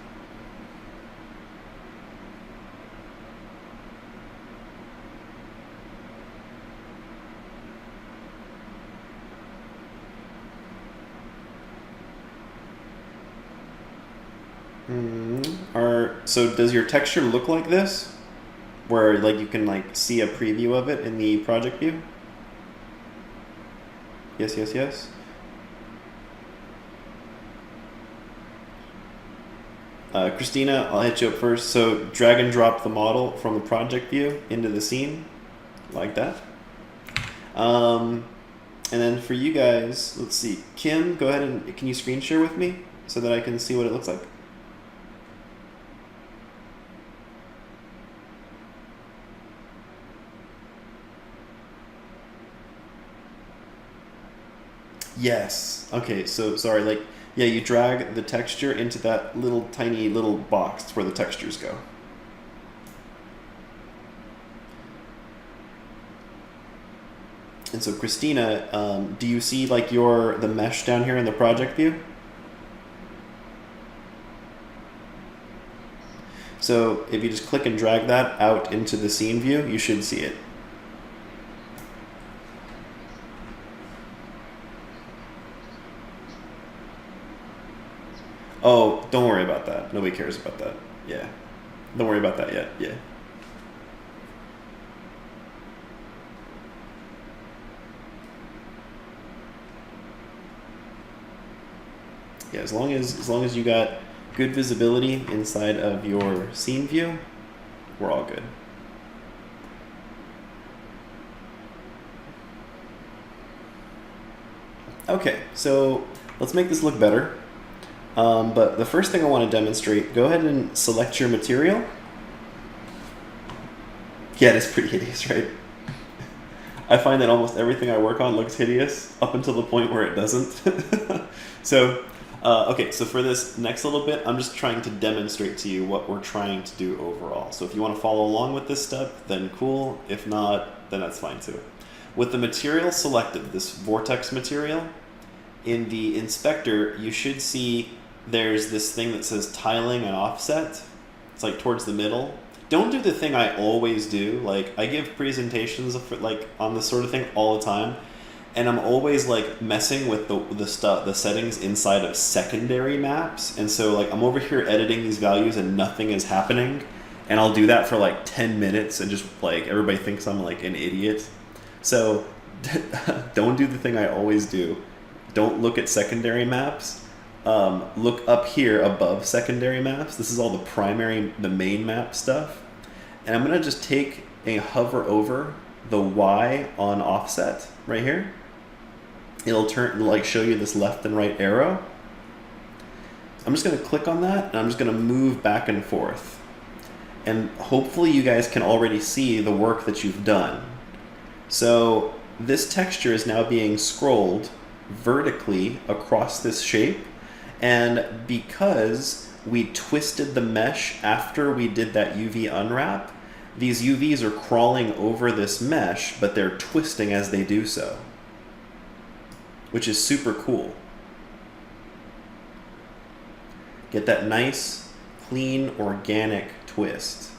So does your texture look like this? Where like you can like see a preview of it in the project view? Yes, yes, yes. Christina, I'll hit you up first. So drag and drop the model from the project view into the scene, like that. And then for you guys, let's see. Kim, go ahead and can you screen share with me so that I can see what it looks like? Yes. Okay, so sorry, like, yeah, you drag the texture into that little tiny little box where the textures go. And so Christina, do you see like the mesh down here in the project view? So if you just click and drag that out into the scene view, you should see it. Oh, don't worry about that. Nobody cares about that. Yeah. Don't worry about that yet. Yeah. Yeah, as long as you got good visibility inside of your scene view, we're all good. Okay, so let's make this look better. But the first thing I want to demonstrate, go ahead and select your material. Yeah, it is pretty hideous, right? I find that almost everything I work on looks hideous up until the point where it doesn't. So, okay, so for this next little bit, I'm just trying to demonstrate to you what we're trying to do overall. So if you want to follow along with this step, then cool. If not, then that's fine too. With the material selected, this vortex material, in the inspector, you should see there's this thing that says tiling and offset. It's like towards the middle. Don't do the thing I always do. Like, I give presentations like on this sort of thing all the time, and I'm always like messing with the settings inside of secondary maps. And so like I'm over here editing these values and nothing is happening, and I'll do that for like 10 minutes and just like everybody thinks I'm like an idiot. So don't do the thing I always do. Don't look at secondary maps. Look up here above secondary maps. This is all the main map stuff. And I'm gonna just take and hover over the Y on offset right here. It'll show you this left and right arrow. I'm just gonna click on that and I'm just gonna move back and forth. And hopefully you guys can already see the work that you've done. So this texture is now being scrolled vertically across this shape. And because we twisted the mesh after we did that UV unwrap, these UVs are crawling over this mesh, but they're twisting as they do so, which is super cool. Get that nice, clean, organic twist.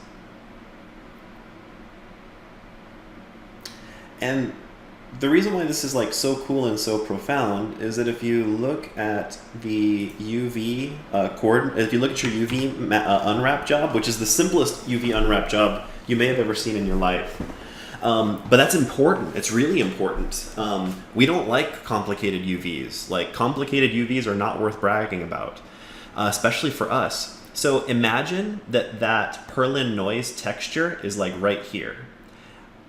And the reason why this is like so cool and so profound is that if you look at the UV coordinate, if you look at your UV unwrap job, which is the simplest UV unwrap job you may have ever seen in your life, but that's important. It's really important. We don't like complicated UVs. Like, complicated UVs are not worth bragging about, especially for us. So imagine that Perlin noise texture is like right here.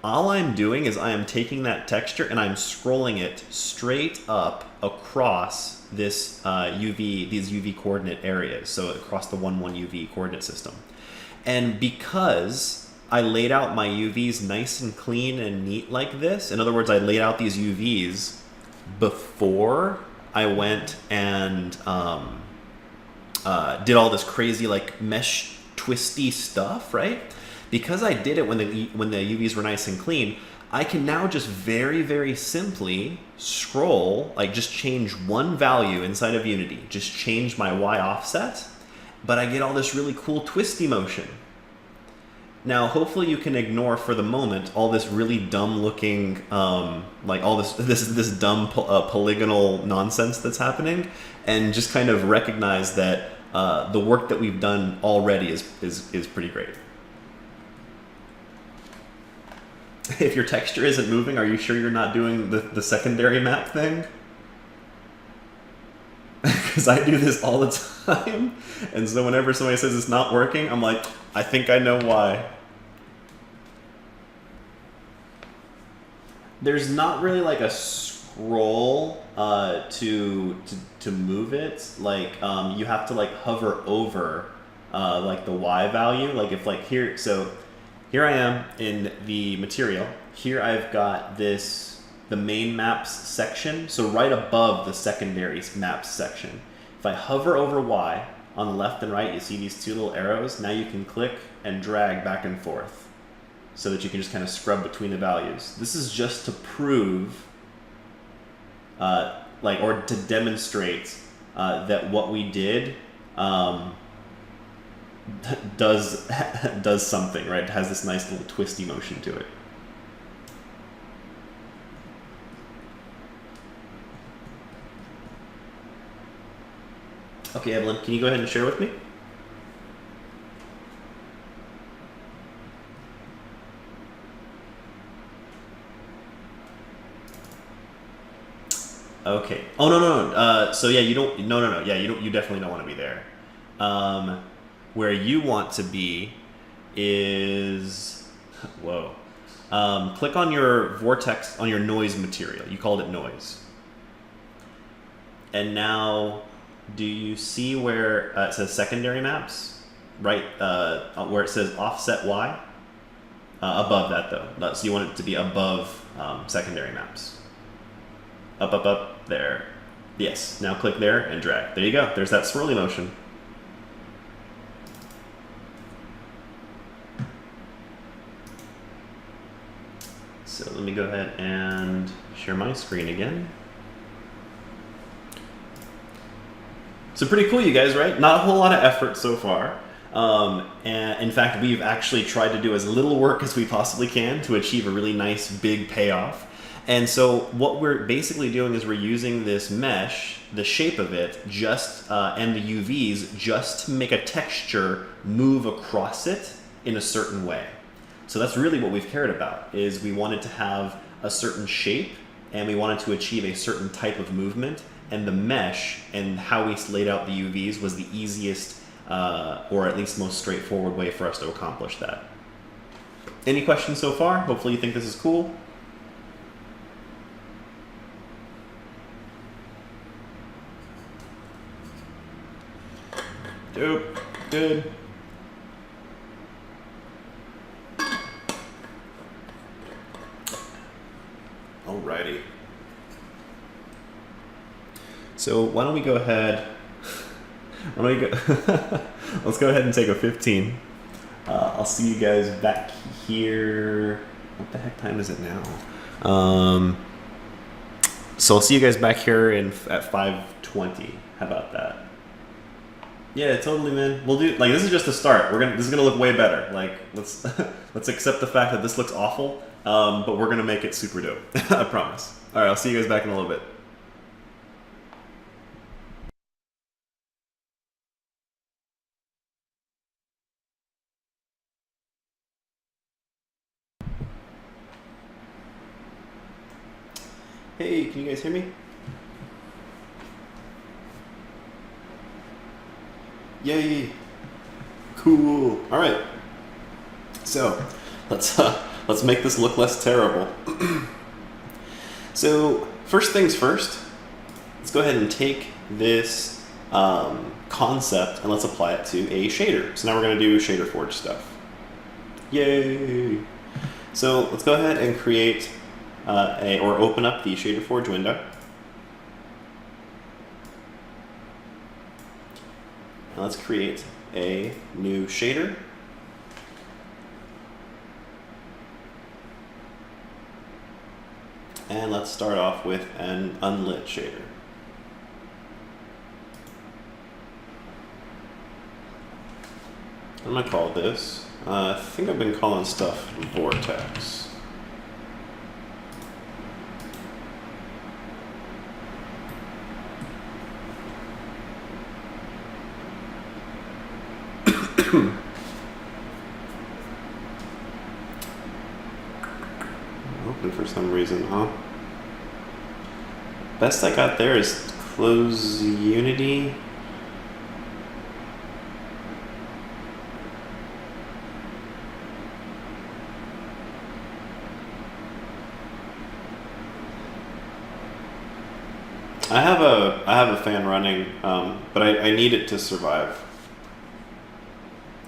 All I'm doing is I am taking that texture and I'm scrolling it straight up across this these UV coordinate areas, so across the 1, 1 UV coordinate system. And because I laid out my UVs nice and clean and neat like this, in other words, I laid out these UVs before I went and did all this crazy like mesh twisty stuff, right? Because I did it when the UVs were nice and clean, I can now just very, very simply scroll, like just change one value inside of Unity, just change my Y offset, but I get all this really cool twisty motion. Now, hopefully you can ignore for the moment all this really dumb looking, like all this dumb polygonal nonsense that's happening, and just kind of recognize that the work that we've done already is pretty great. If your texture isn't moving, are you sure you're not doing the secondary map thing? Because I do this all the time. And so whenever somebody says it's not working, I'm like, I think I know why. There's not really like a scroll to move it. Like you have to like hover over like the Y value. Like if like here, so here I am in the material. Here I've got the main maps section. So right above the secondary maps section. If I hover over Y on the left and right, you see these two little arrows. Now you can click and drag back and forth so that you can just kind of scrub between the values. This is just to prove, or to demonstrate that what we did does does something, right? It has this nice little twisty motion to it. Okay, Evelyn, can you go ahead and share with me? Okay. Oh no. So yeah, you don't. No. Yeah, you don't. You definitely don't want to be there. Where you want to be is, whoa. Click on your vortex, on your noise material. You called it noise. And now, do you see where it says secondary maps? Right, where it says offset Y? Above that though. So you want it to be above secondary maps. Up, there. Yes, now click there and drag. There you go, there's that swirly motion. So let me go ahead and share my screen again. So pretty cool, you guys, right? Not a whole lot of effort so far. And in fact, we've actually tried to do as little work as we possibly can to achieve a really nice big payoff. And so what we're basically doing is we're using this mesh, the shape of it, just and the UVs just to make a texture move across it in a certain way. So that's really what we've cared about, is we wanted to have a certain shape and we wanted to achieve a certain type of movement, and the mesh and how we laid out the UVs was the easiest or at least most straightforward way for us to accomplish that. Any questions so far? Hopefully you think this is cool. Dope. Good. Alrighty. So why don't we go ahead? Why don't we go? Let's go ahead and take a 15. I'll see you guys back here. What the heck time is it now? So I'll see you guys back here at 5:20. How about that? Yeah, totally, man. We'll do, like, this is just the start. This is gonna look way better. Like, let's let's accept the fact that this looks awful, but we're gonna make it super dope. I promise. All right, I'll see you guys back in a little bit. Hey, can you guys hear me? Yay! Cool. All right. So let's make this look less terrible. So first things first, let's go ahead and take this concept and let's apply it to a shader. So now we're going to do shader forge stuff. Yay! So let's go ahead and create or open up the shader forge window. And let's create a new shader. And let's start off with an unlit shader. I'm gonna call this, I think I've been calling stuff vortex. Open for some reason, huh? Best I got there is close unity. I have a fan running, but I need it to survive.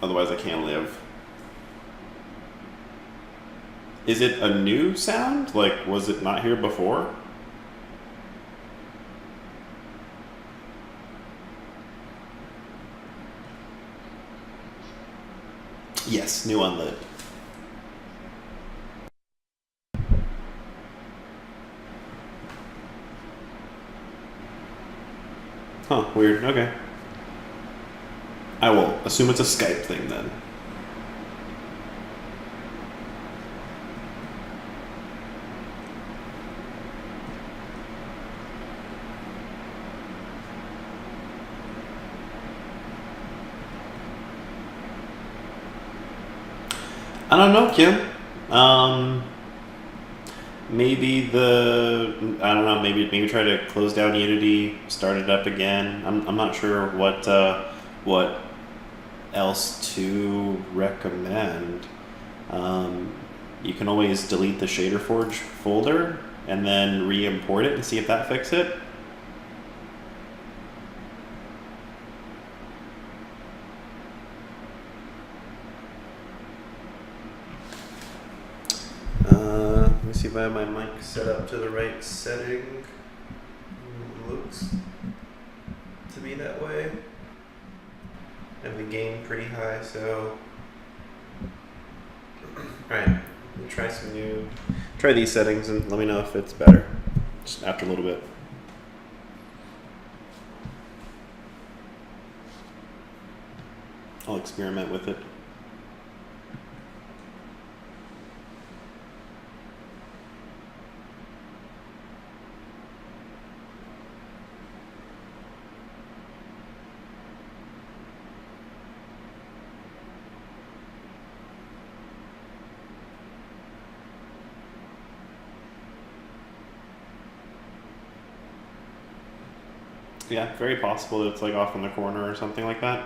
Otherwise I can't live. Is it a new sound? Like, was it not here before? Yes, new unlit. Huh, weird, okay. I will assume it's a Skype thing then. I don't know, Kim. Maybe I don't know. Maybe try to close down Unity, start it up again. I'm not sure what else to recommend. You can always delete the ShaderForge folder and then re-import it and see if that fixes it. Let me see if I have my mic set up to the right setting. Looks to be that way. I have the gain pretty high, so. Alright, try these settings and let me know if it's better. Just after a little bit. I'll experiment with it. Yeah, very possible that it's like off in the corner or something like that.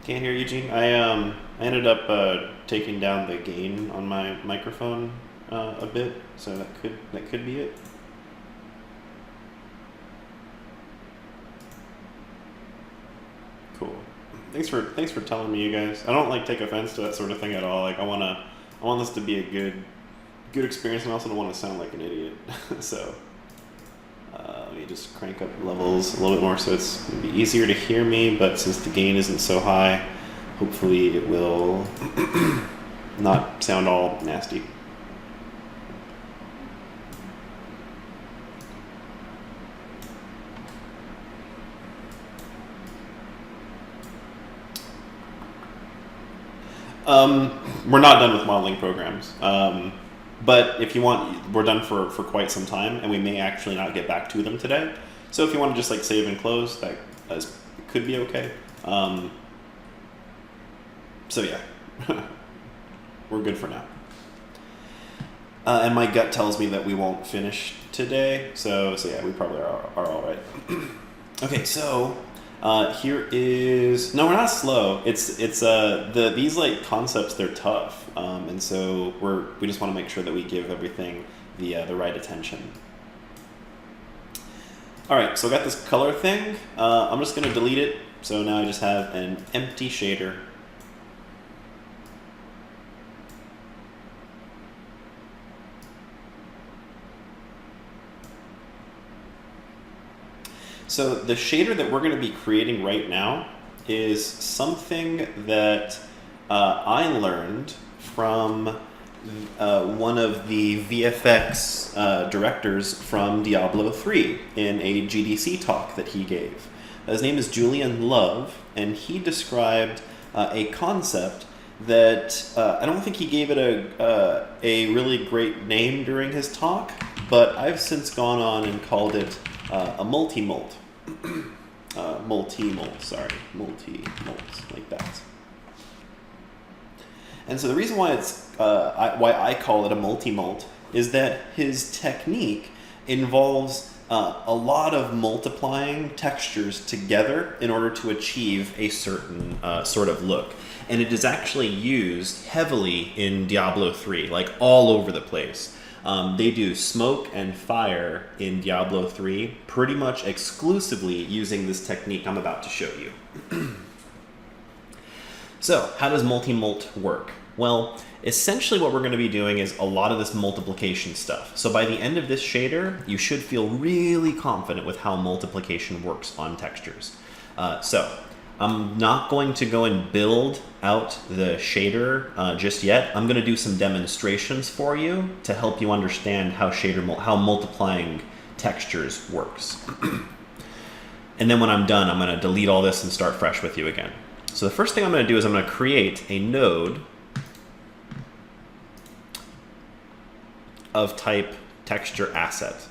Can't hear you, Gene. I ended up taking down the gain on my microphone a bit, so that could be it. Cool. Thanks for telling me, you guys. I don't like take offense to that sort of thing at all. Like I want this to be a good experience, and I also don't want to sound like an idiot. So. Let me just crank up levels a little bit more so it's going to be easier to hear me, but since the gain isn't so high, hopefully it will not sound all nasty. We're not done with modeling programs. But if you want, we're done for quite some time, and we may actually not get back to them today. So if you want to just like save and close, that could be okay. So yeah, we're good for now. And my gut tells me that we won't finish today. So yeah, we probably are all right. Okay, so here is no, we're not slow. It's these like concepts, they're tough. And so we just want to make sure that we give everything the right attention. All right, so I got this color thing. I'm just going to delete it. So now I just have an empty shader. So the shader that we're going to be creating right now is something that I learned from one of the VFX directors from Diablo 3 in a GDC talk that he gave. His name is Julian Love, and he described a concept that I don't think he gave it a really great name during his talk, but I've since gone on and called it a multi-mult. Multi-mult, like that. And so the reason why why I call it a multi-mult is that his technique involves a lot of multiplying textures together in order to achieve a certain sort of look. And it is actually used heavily in Diablo 3, like all over the place. They do smoke and fire in Diablo 3 pretty much exclusively using this technique I'm about to show you. So, how does multi-mult work? Well, essentially what we're going to be doing is a lot of this multiplication stuff. So by the end of this shader, you should feel really confident with how multiplication works on textures. So, I'm not going to go and build out the shader just yet. I'm going to do some demonstrations for you to help you understand how multiplying textures works. And then when I'm done, I'm going to delete all this and start fresh with you again. So the first thing I'm going to do is I'm going to create a node of type texture asset.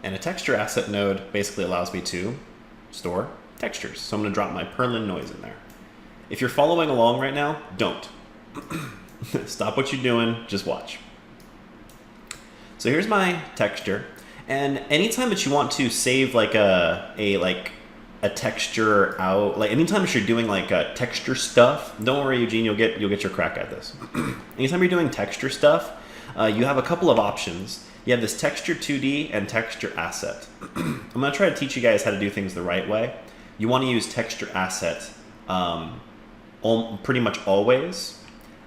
And a texture asset node basically allows me to store textures. So I'm going to drop my Perlin noise in there. If you're following along right now, don't. Stop what you're doing, just watch. So here's my texture. And anytime that you want to save like a texture out, like anytime that you're doing like texture stuff, don't worry, Eugene, you'll get your crack at this. Anytime you're doing texture stuff, you have a couple of options. You have this texture 2D and texture asset. I'm going to try to teach you guys how to do things the right way. You want to use texture asset pretty much always.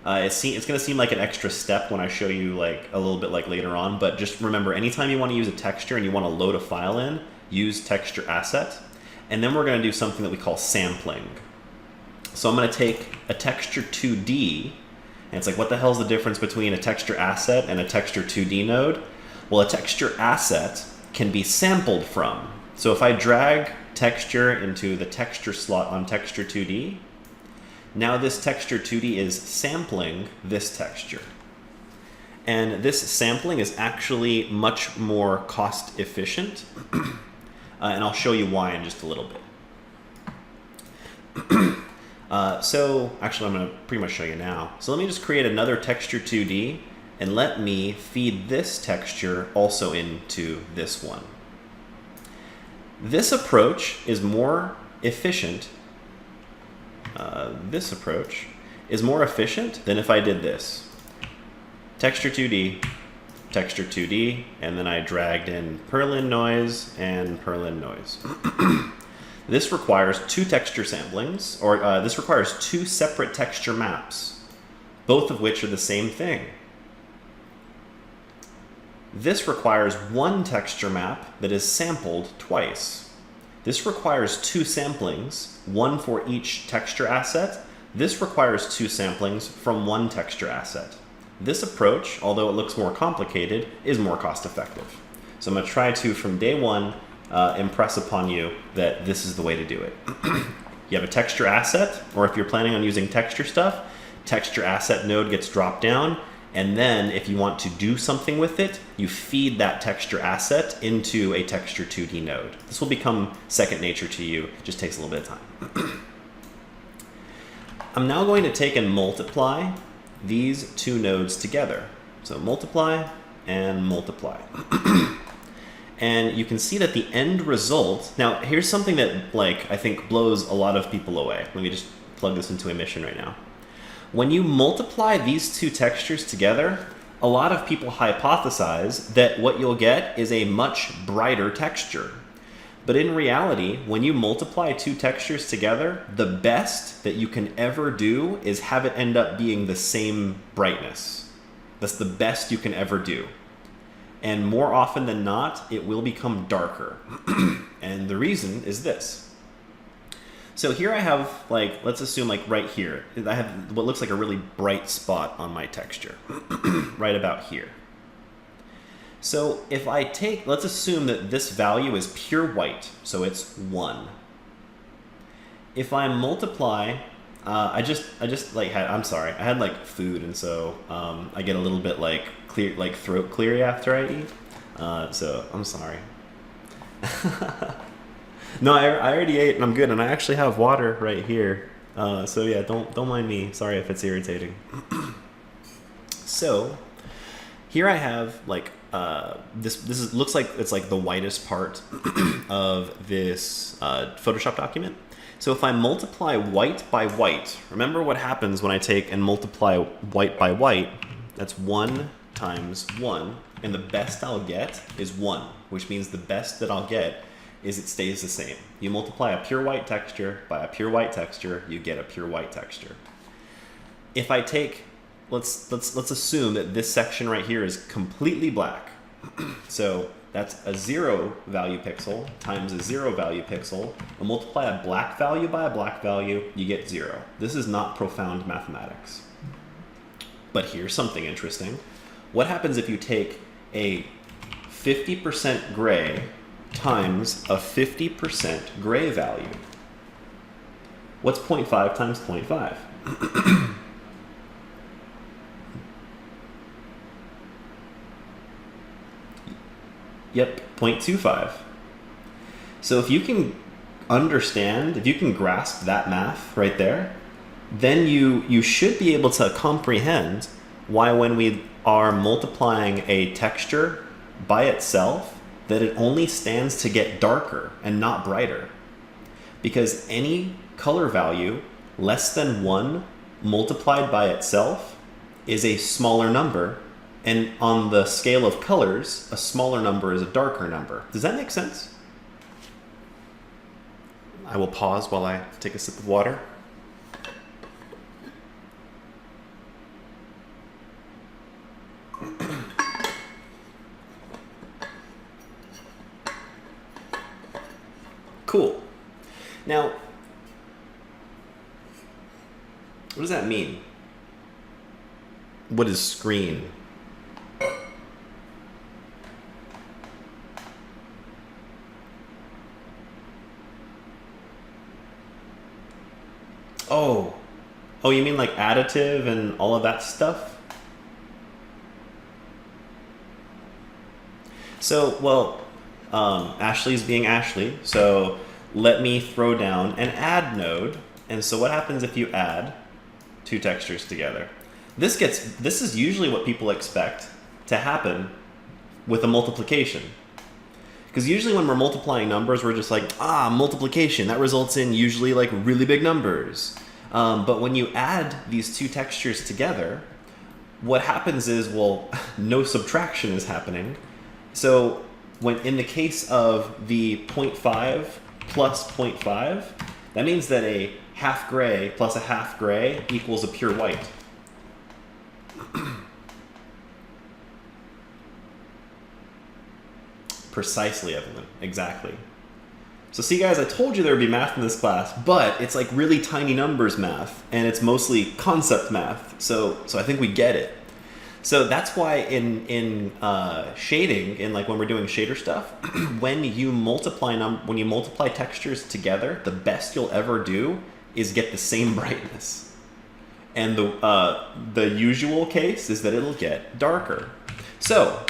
It's going to seem like an extra step when I show you like a little bit like later on, but just remember, anytime you want to use a texture and you want to load a file in, use texture asset. And then we're going to do something that we call sampling. So I'm going to take a texture 2D, and it's like, what the hell is the difference between a texture asset and a texture 2D node? Well, a texture asset can be sampled from. So if I drag texture into the texture slot on texture 2D, now this texture 2D is sampling this texture. And this sampling is actually much more cost efficient. And I'll show you why in just a little bit. So actually I'm going to pretty much show you now. So let me just create another texture 2D and let me feed this texture also into this one. This approach is more efficient. This approach is more efficient than if I did this. Texture 2D, texture 2D, and then I dragged in Perlin noise and Perlin noise. This requires two texture samplings, or this requires two separate texture maps, both of which are the same thing. This requires one texture map that is sampled twice. This requires two samplings, one for each texture asset. This requires two samplings from one texture asset. This approach, although it looks more complicated, is more cost effective. So I'm going to try to, from day one, impress upon you that this is the way to do it. You have a texture asset, or if you're planning on using texture stuff, texture asset node gets dropped down, and then if you want to do something with it, you feed that texture asset into a texture 2D node. This will become second nature to you, it just takes a little bit of time. I'm now going to take and multiply these two nodes together. So multiply and multiply. And you can see that the end result, now here's something that I think blows a lot of people away. Let me just plug this into emission right now. When you multiply these two textures together, a lot of people hypothesize that what you'll get is a much brighter texture. But in reality, when you multiply two textures together, the best that you can ever do is have it end up being the same brightness. That's the best you can ever do. And more often than not, it will become darker. And the reason is this. So here I have, let's assume right here, I have what looks like a really bright spot on my texture, right about here. So if I take, let's assume that this value is pure white, so it's 1. If I multiply, I'm sorry, I had food, and so I get a little bit clear, throat cleary after I eat. So I'm sorry. No, I already ate and I'm good, and I actually have water right here. So yeah, don't mind me. Sorry if it's irritating. So here I have this looks like it's the whitest part of this Photoshop document. So if I multiply white by white, remember what happens when I take and multiply white by white? That's 1 times 1, and the best I'll get is 1, which means the best that I'll get is it stays the same. You multiply a pure white texture by a pure white texture, you get a pure white texture. If I take, let's assume that this section right here is completely black. So that's a 0 value pixel times a 0 value pixel, and multiply a black value by a black value, you get 0. This is not profound mathematics. But here's something interesting. What happens if you take a 50% gray times a 50% gray value. What's 0.5 times 0.5? Yep, 0.25. So if you can understand, if you can grasp that math right there, then you should be able to comprehend why when we are multiplying a texture by itself, that it only stands to get darker and not brighter. Because any color value less than 1 multiplied by itself is a smaller number, and on the scale of colors, a smaller number is a darker number. Does that make sense? I will pause while I take a sip of water. Cool. Now, what does that mean? What is screen? Oh, you mean like additive and all of that stuff? So, well, Ashley's being Ashley, so let me throw down an add node. And so what happens if you add two textures together? This is usually what people expect to happen with a multiplication. Because usually when we're multiplying numbers, we're just like, multiplication, that results in usually like really big numbers. But when you add these two textures together, what happens is, well, no subtraction is happening. So when in the case of the 0.5 plus 0.5, that means that a half gray plus a half gray equals a pure white. Precisely, Evelyn. Exactly. So see, guys, I told you there would be math in this class, but it's like really tiny numbers math, and it's mostly concept math. So I think we get it. So that's why in shading, in like when we're doing shader stuff, when you multiply textures together, the best you'll ever do is get the same brightness. And the usual case is that it'll get darker. So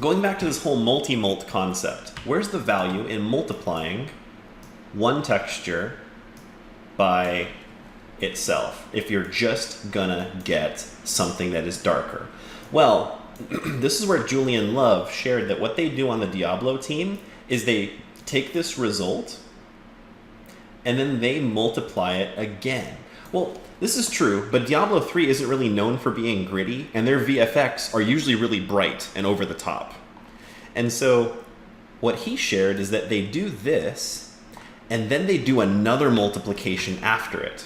going back to this whole multi-mult concept, where's the value in multiplying one texture by itself if you're just gonna get something that is darker? Well, this is where Julian Love shared that what they do on the Diablo team is they take this result and then they multiply it again. Well, this is true, but Diablo 3 isn't really known for being gritty, and their VFX are usually really bright and over the top. And so what he shared is that they do this, and then they do another multiplication after it.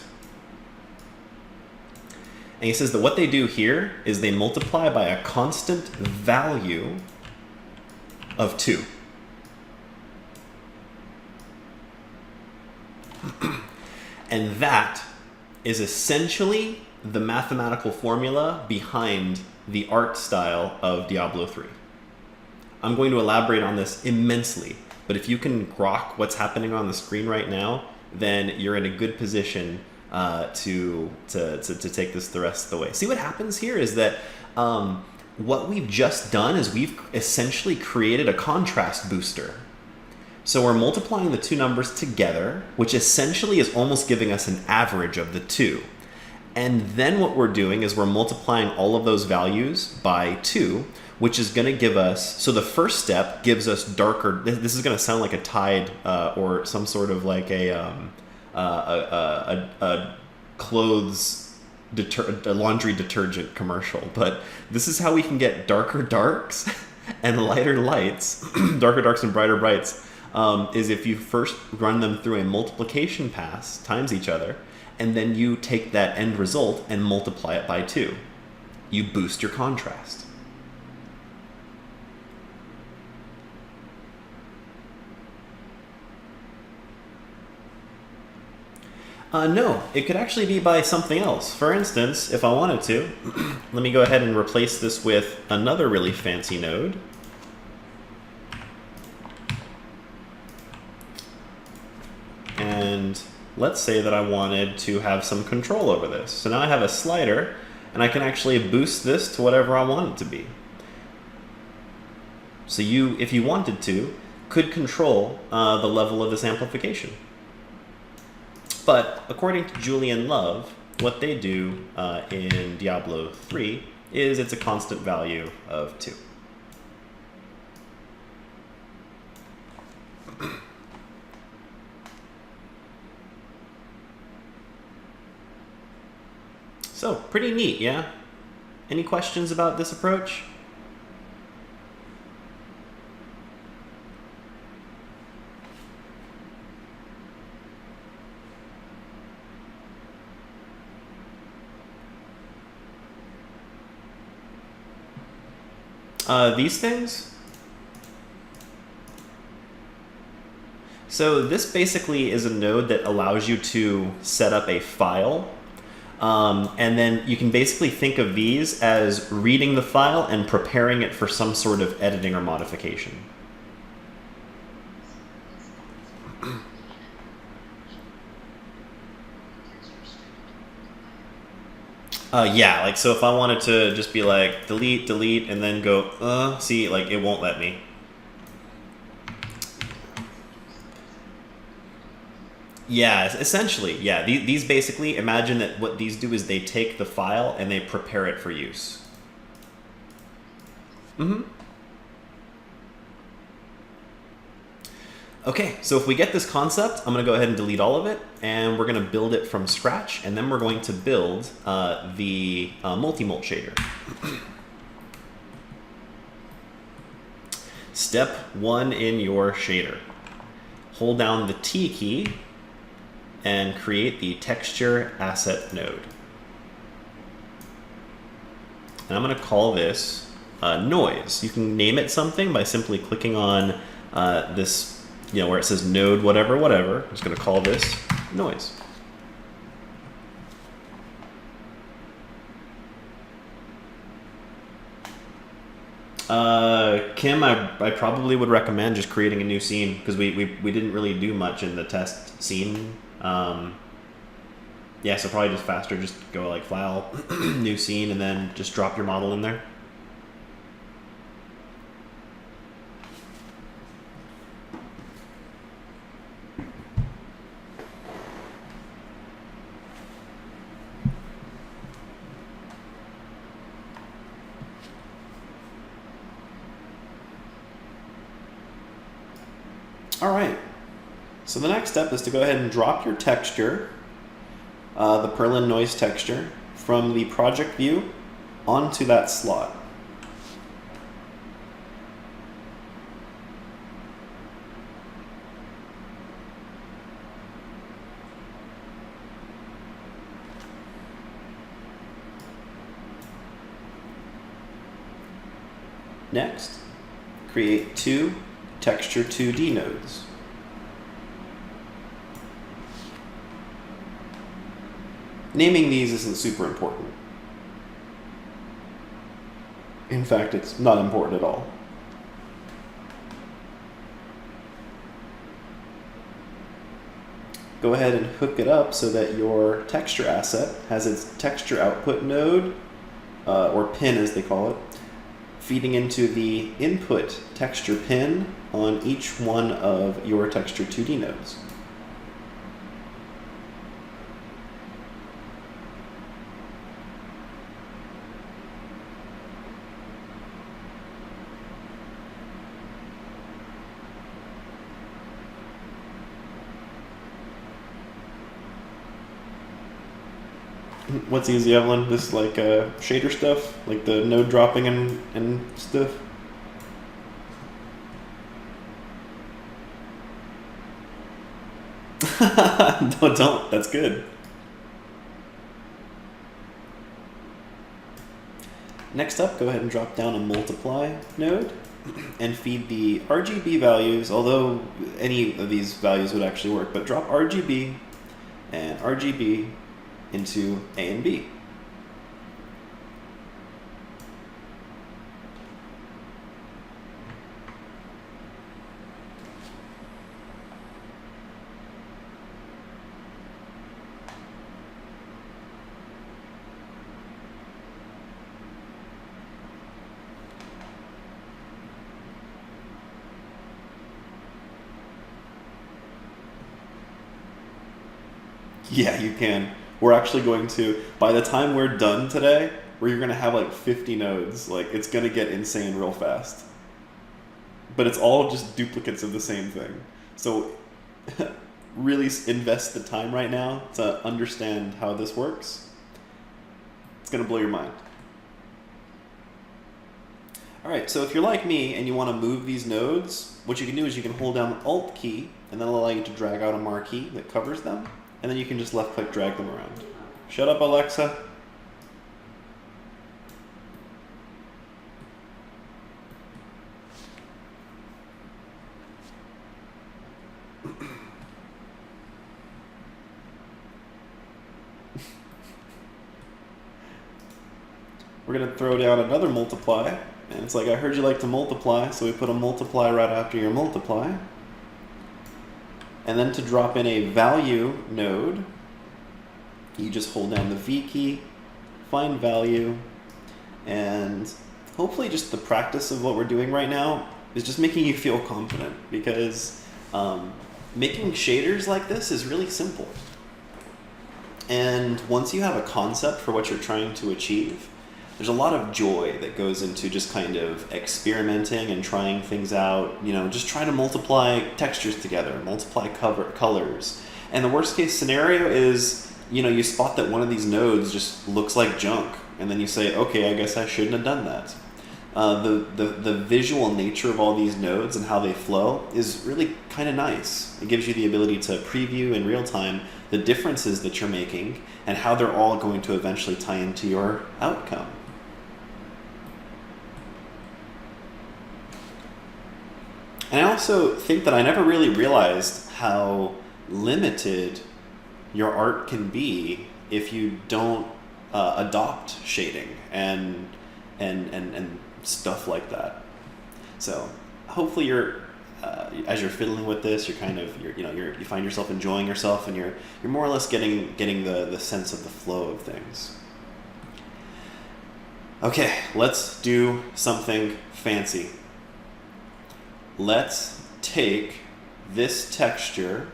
And he says that what they do here is they multiply by a constant value of 2. And that is essentially the mathematical formula behind the art style of Diablo 3. I'm going to elaborate on this immensely, but if you can grok what's happening on the screen right now, then you're in a good position to take this the rest of the way. See, what happens here is that what we've just done is we've essentially created a contrast booster. So we're multiplying the two numbers together, which essentially is almost giving us an average of the two. And then what we're doing is we're multiplying all of those values by 2, which is going to give us, so the first step gives us darker, this is going to sound like a Tide or some sort of like a clothes, a laundry detergent commercial, but this is how we can get darker darks and lighter lights, darker darks and brighter brights, is if you first run them through a multiplication pass times each other, and then you take that end result and multiply it by 2. You boost your contrast. No, it could actually be by something else. For instance, if I wanted to, let me go ahead and replace this with another really fancy node. and let's say that I wanted to have some control over this. So now I have a slider, and I can actually boost this to whatever I want it to be. So you, if you wanted to, could control the level of this amplification. But according to Julian Love, what they do in Diablo 3 is it's a constant value of 2. So, pretty neat, yeah? Any questions about this approach? These things? So this basically is a node that allows you to set up a file. And then you can basically think of these as reading the file and preparing it for some sort of editing or modification. Yeah, like so if I wanted to just be like delete, delete, and then go, see, like it won't let me. Yeah, essentially, yeah. These basically, imagine that what these do is they take the file and they prepare it for use. Okay, so if we get this concept, I'm going to go ahead and delete all of it, and we're going to build it from scratch, and then we're going to build the Multi-Mult shader. Step 1 in your shader. Hold down the T key and create the texture asset node. And I'm going to call this noise. You can name it something by simply clicking on this, where it says node whatever, whatever. I'm just going to call this noise. Kim, I probably would recommend just creating a new scene because we didn't really do much in the test scene. Yeah, so probably just faster, just go like file, new scene, and then just drop your model in there. All right, so the next step is to go ahead and drop your texture, the Perlin noise texture, from the project view onto that slot. Next, create 2 texture 2D nodes. Naming these isn't super important. In fact, it's not important at all. Go ahead and hook it up so that your texture asset has its texture output node, or pin as they call it, feeding into the input texture pin on each one of your texture 2D nodes. What's easy, Evelyn? This like shader stuff, like the node dropping and stuff. No, don't. That's good. Next up, go ahead and drop down a multiply node and feed the RGB values, although any of these values would actually work, but drop RGB and RGB into A and B. Yeah, you can. We're actually going to, by the time we're done today, where you're going to have like 50 nodes, like it's going to get insane real fast. But it's all just duplicates of the same thing. So really invest the time right now to understand how this works. It's going to blow your mind. All right, so if you're like me and you want to move these nodes, what you can do is you can hold down the Alt key, and that'll allow you to drag out a marquee that covers them, and then you can just left-click drag them around. Shut up, Alexa. We're going to throw down another multiply, and it's like, I heard you like to multiply, so we put a multiply right after your multiply. And then to drop in a value node, you just hold down the V key, find value, and hopefully just the practice of what we're doing right now is just making you feel confident, because making shaders like this is really simple. And once you have a concept for what you're trying to achieve, there's a lot of joy that goes into just kind of experimenting and trying things out. You know, just try to multiply textures together, multiply colors. And the worst case scenario is, you know, you spot that one of these nodes just looks like junk, and then you say, okay, I guess I shouldn't have done that. The visual nature of all these nodes and how they flow is really kind of nice. It gives you the ability to preview in real time the differences that you're making and how they're all going to eventually tie into your outcome. And I also think that I never really realized how limited your art can be if you don't adopt shading and stuff like that. So hopefully you're as you're fiddling with this, you're kind of you find yourself enjoying yourself, and you're more or less getting the sense of the flow of things. Okay, let's do something fancy. Let's take this texture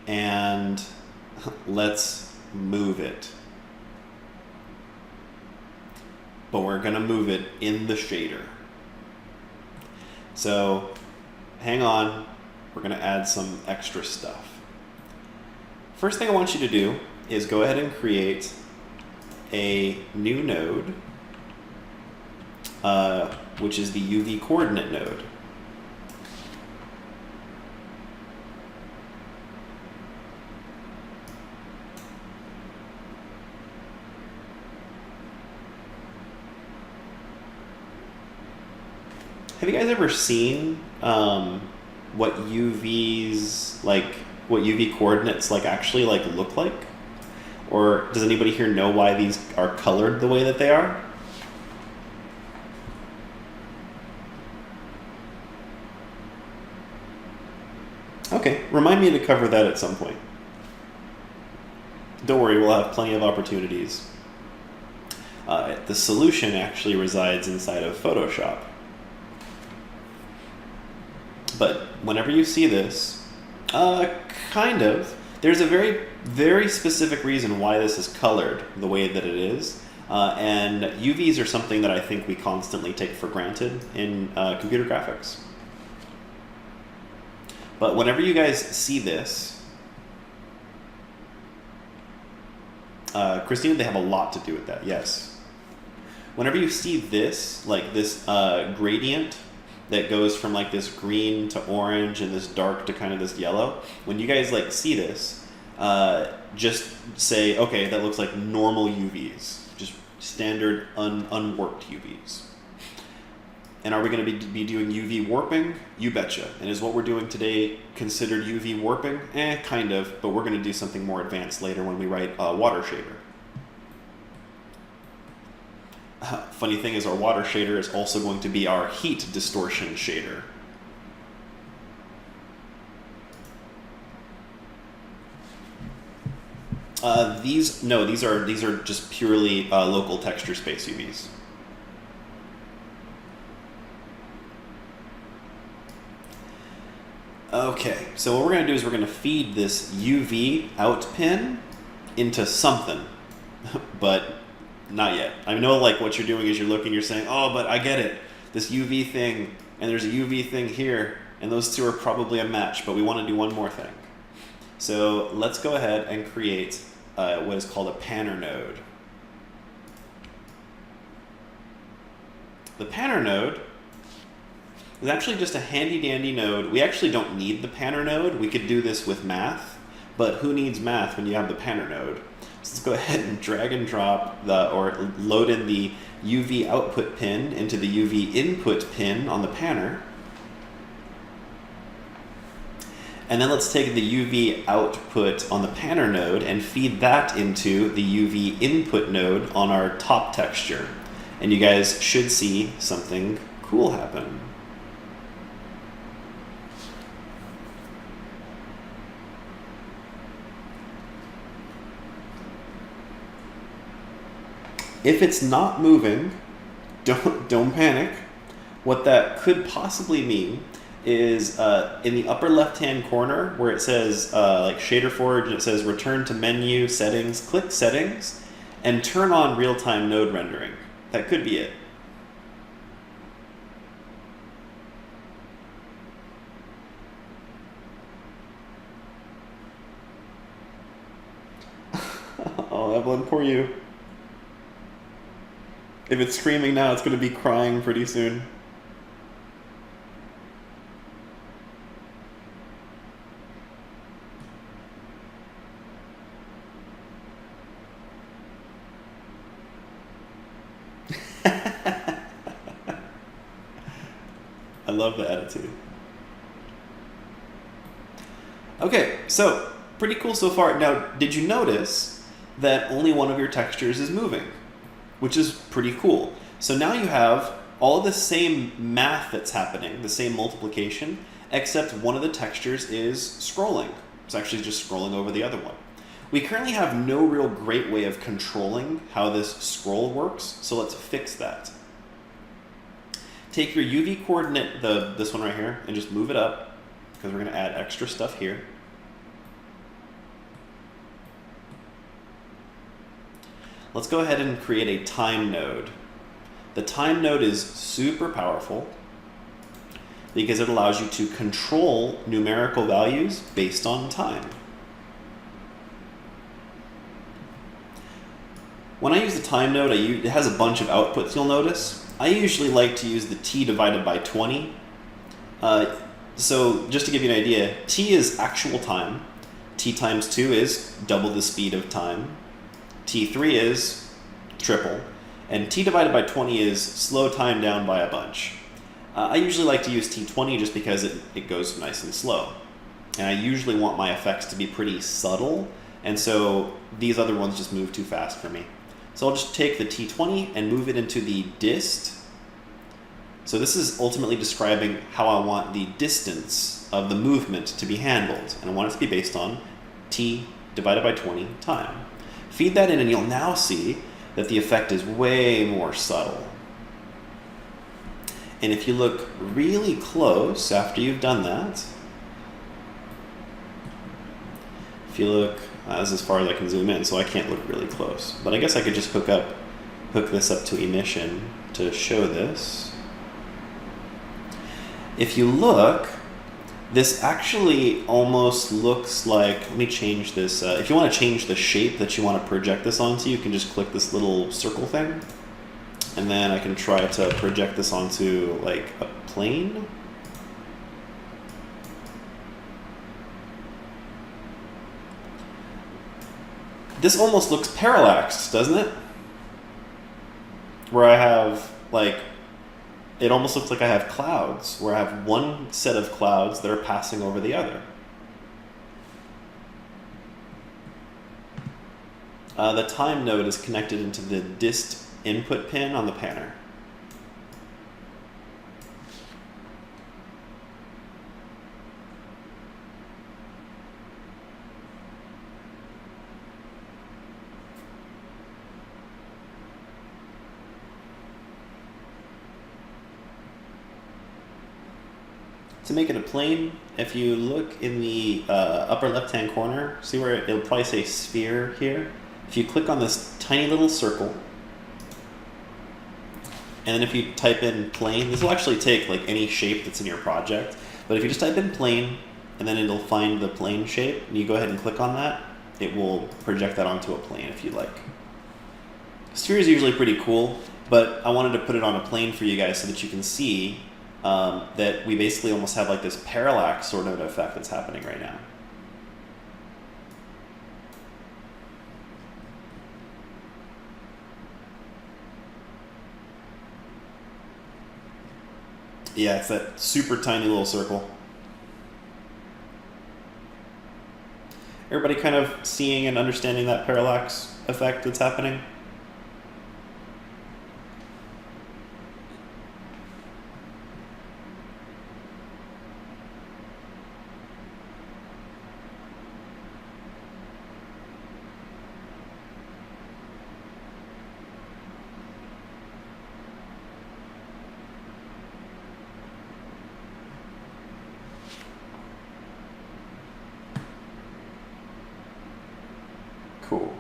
and let's move it. But we're going to move it in the shader. So hang on, we're going to add some extra stuff. First thing I want you to do is go ahead and create a new node, which is the UV coordinate node. Have you guys ever seen what UVs what UV coordinates actually look like? Or does anybody here know why these are colored the way that they are? Okay, remind me to cover that at some point. Don't worry, we'll have plenty of opportunities. The solution actually resides inside of Photoshop. But whenever you see this, there's a very, very specific reason why this is colored the way that it is. And UVs are something that I think we constantly take for granted in computer graphics. But whenever you guys see this, Christina, they have a lot to do with that, yes. Whenever you see this, this gradient that goes from this green to orange and this dark to kind of this yellow, when you guys see this, just say, okay, that looks like normal UVs, just standard unworked UVs. And are we going to be doing UV warping? You betcha. And is what we're doing today considered UV warping? Kind of, but we're going to do something more advanced later when we write a water shader. Funny thing is, our water shader is also going to be our heat distortion shader. These are just purely local texture space UVs. Okay, so what we're gonna do is we're gonna feed this UV out pin into something, but not yet. I know like what you're doing is you're looking, you're saying, oh, but I get it. This UV thing, and there's a UV thing here, and those two are probably a match, but we wanna do one more thing. So let's go ahead and create what is called a panner node. The panner node is actually just a handy dandy node. We actually don't need the panner node. We could do this with math, but who needs math when you have the panner node? So let's go ahead and drag and drop or load in the UV output pin into the UV input pin on the panner. And then let's take the UV output on the panner node and feed that into the UV input node on our top texture. And you guys should see something cool happen. If it's not moving, don't panic. What that could possibly mean is in the upper left-hand corner where it says like Shader Forge, and it says return to menu, settings, click settings, and turn on real-time node rendering. That could be it. Oh, Evelyn, poor you. If it's screaming now, it's going to be crying pretty soon. I love the attitude. Okay, so pretty cool so far. Now, did you notice that only one of your textures is moving? Which is pretty cool. So now you have all of the same math that's happening, the same multiplication, except one of the textures is scrolling. It's actually just scrolling over the other one. We currently have no real great way of controlling how this scroll works, so let's fix that. Take your UV coordinate, this one right here, and just move it up, because we're going to add extra stuff here. Let's go ahead and create a time node. The time node is super powerful because it allows you to control numerical values based on time. When I use the time node, it has a bunch of outputs, you'll notice. I usually like to use the t divided by 20. So just to give you an idea, t is actual time. T times 2 is double the speed of time. T3 is triple, and t divided by 20 is slow time down by a bunch. I usually like to use T20 just because it goes nice and slow. And I usually want my effects to be pretty subtle, and so these other ones just move too fast for me. So I'll just take the T20 and move it into the dist. So this is ultimately describing how I want the distance of the movement to be handled, and I want it to be based on t divided by 20 time. Feed that in and you'll now see that the effect is way more subtle. And if you look really close after you've done that, if you look, that's as far as I can zoom in, so I can't look really close. But I guess I could just hook this up to emission to show this. If you look, this actually almost looks like, let me change this. If you want to change the shape that you want to project this onto, you can just click this little circle thing. And then I can try to project this onto like a plane. This almost looks parallaxed, doesn't it? Where I have like, it almost looks like I have clouds, where I have one set of clouds that are passing over the other. The time node is connected into the dist input pin on the panner. To make it a plane, if you look in the upper left-hand corner, see where it'll probably say sphere here? If you click on this tiny little circle, and then if you type in plane, this will actually take like any shape that's in your project, but if you just type in plane, and then it'll find the plane shape, and you go ahead and click on that, it will project that onto a plane if you like. Sphere is usually pretty cool, but I wanted to put it on a plane for you guys so that you can see that we basically almost have like this parallax sort of effect that's happening right now. Yeah, it's that super tiny little circle. Everybody kind of seeing and understanding that parallax effect that's happening? Cool.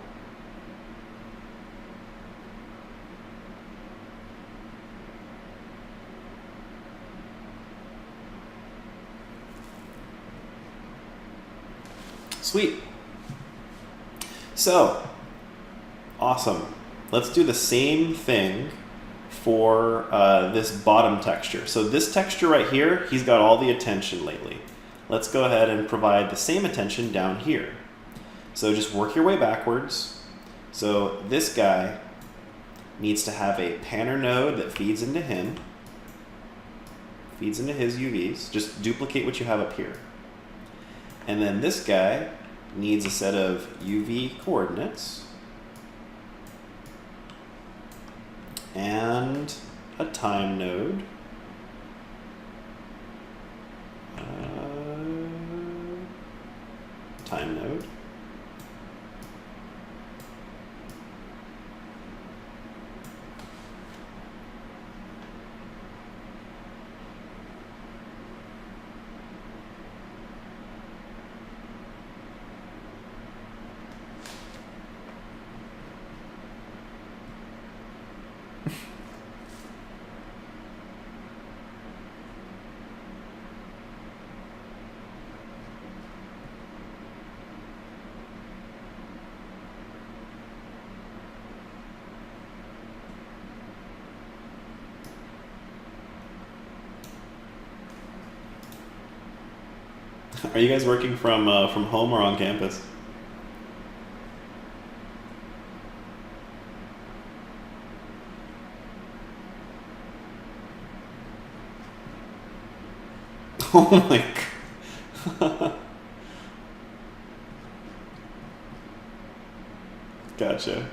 Sweet. So, awesome. Let's do the same thing for this bottom texture. So this texture right here, he's got all the attention lately. Let's go ahead and provide the same attention down here. So just work your way backwards. So this guy needs to have a panner node that feeds into him, feeds into his UVs. Just duplicate what you have up here. And then this guy needs a set of UV coordinates and a time node. Time node. Are you guys working from home or on campus? Oh my God. Gotcha.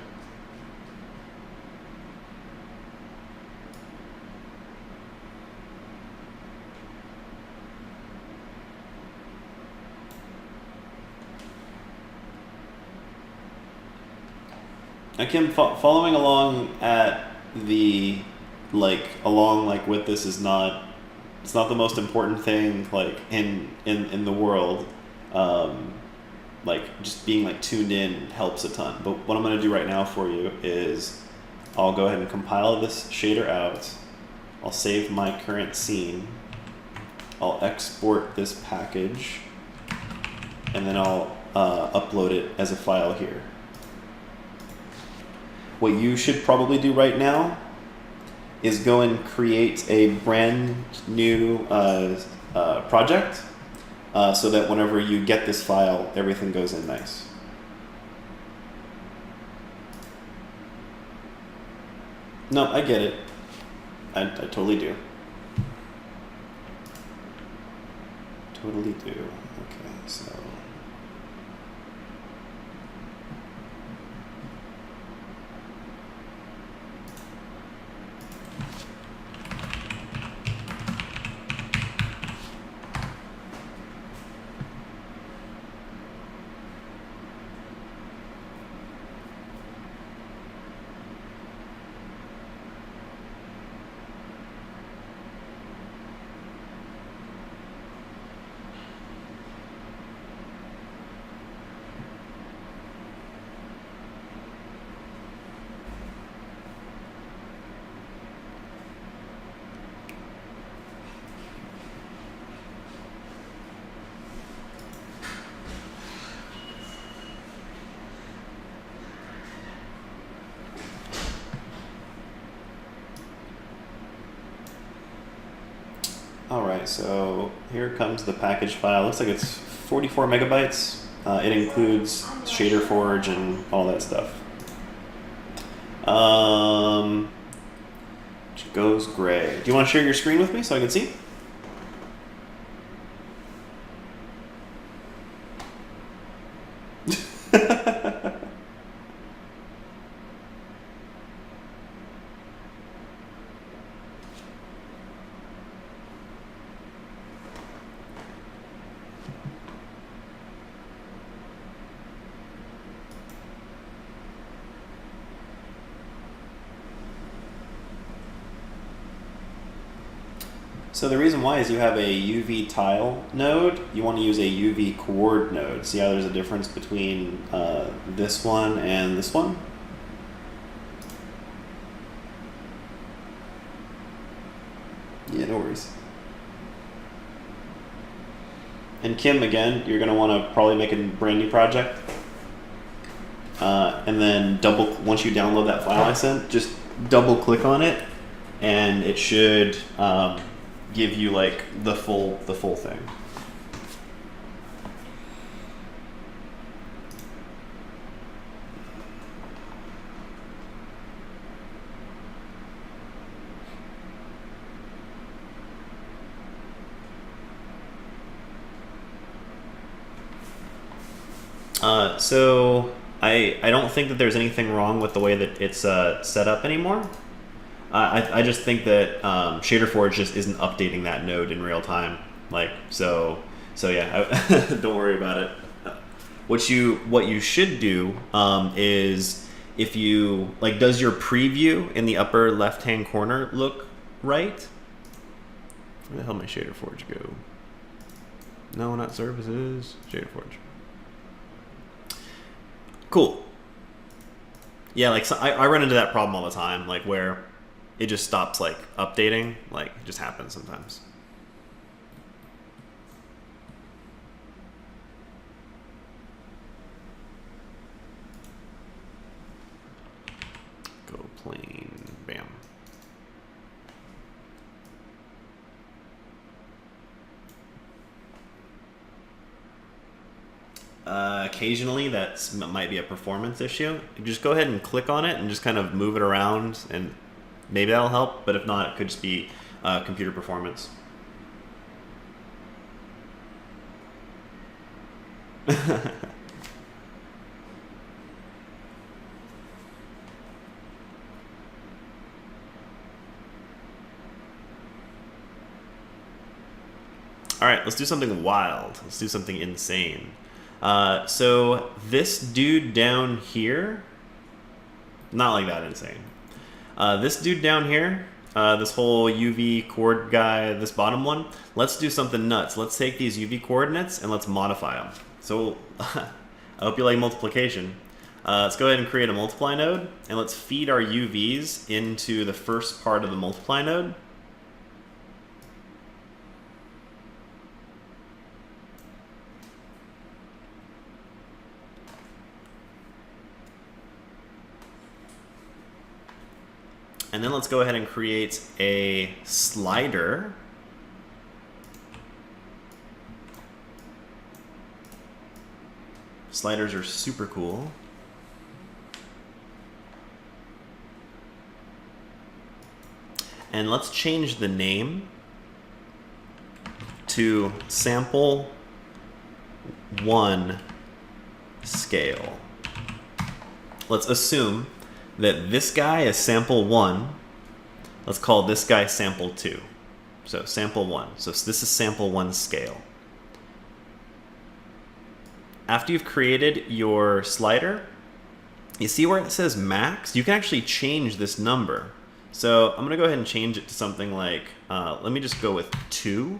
Kim, following along at the along with this is not, it's not the most important thing in the world. Just being tuned in helps a ton. But what I'm going to do right now for you is I'll go ahead and compile this shader out. I'll save my current scene. I'll export this package, and then I'll upload it as a file here. What you should probably do right now is go and create a brand new project so that whenever you get this file, everything goes in nice. No, I get it. I totally do. Totally do. Okay, so... Alright, so here comes the package file. Looks like it's 44 megabytes. It includes shader forge and all that stuff. Which goes gray. Do you want to share your screen with me so I can see? So the reason why is you have a UV tile node. You want to use a UV coord node. See how there's a difference between this one and this one? Yeah, no worries. And Kim, again, you're going to want to probably make a brand new project. And then once you download that file I sent, just double click on it and it should give you like the full thing. So I don't think that there's anything wrong with the way that it's set up anymore. I just think that Shader Forge just isn't updating that node in real time. Like so yeah, don't worry about it. What you should do is if you like, does your preview in the upper left hand corner look right? Where the hell did my Shader Forge go? No, not services. Shader Forge. Cool. Yeah, like so I run into that problem all the time, like where it just stops like updating. Like it just happens sometimes. Go plane, bam. Occasionally that might be a performance issue. You just go ahead and click on it and just kind of move it around and maybe that'll help, but if not, it could just be computer performance. All right, let's do something wild. Let's do something insane. So this dude down here, not like that insane. This dude down here, this whole UV chord guy, this bottom one, let's do something nuts. Let's take these UV coordinates and let's modify them. So I hope you like multiplication. Let's go ahead and create a multiply node and let's feed our UVs into the first part of the multiply node. And then let's go ahead and create a slider. Sliders are super cool. And let's change the name to sample 1 scale. Let's assume that this guy is sample 1. Let's call this guy sample 2. So sample 1. So this is sample 1 scale. After you've created your slider, you see where it says max? You can actually change this number. So I'm going to go ahead and change it to something like, let me just go with 2.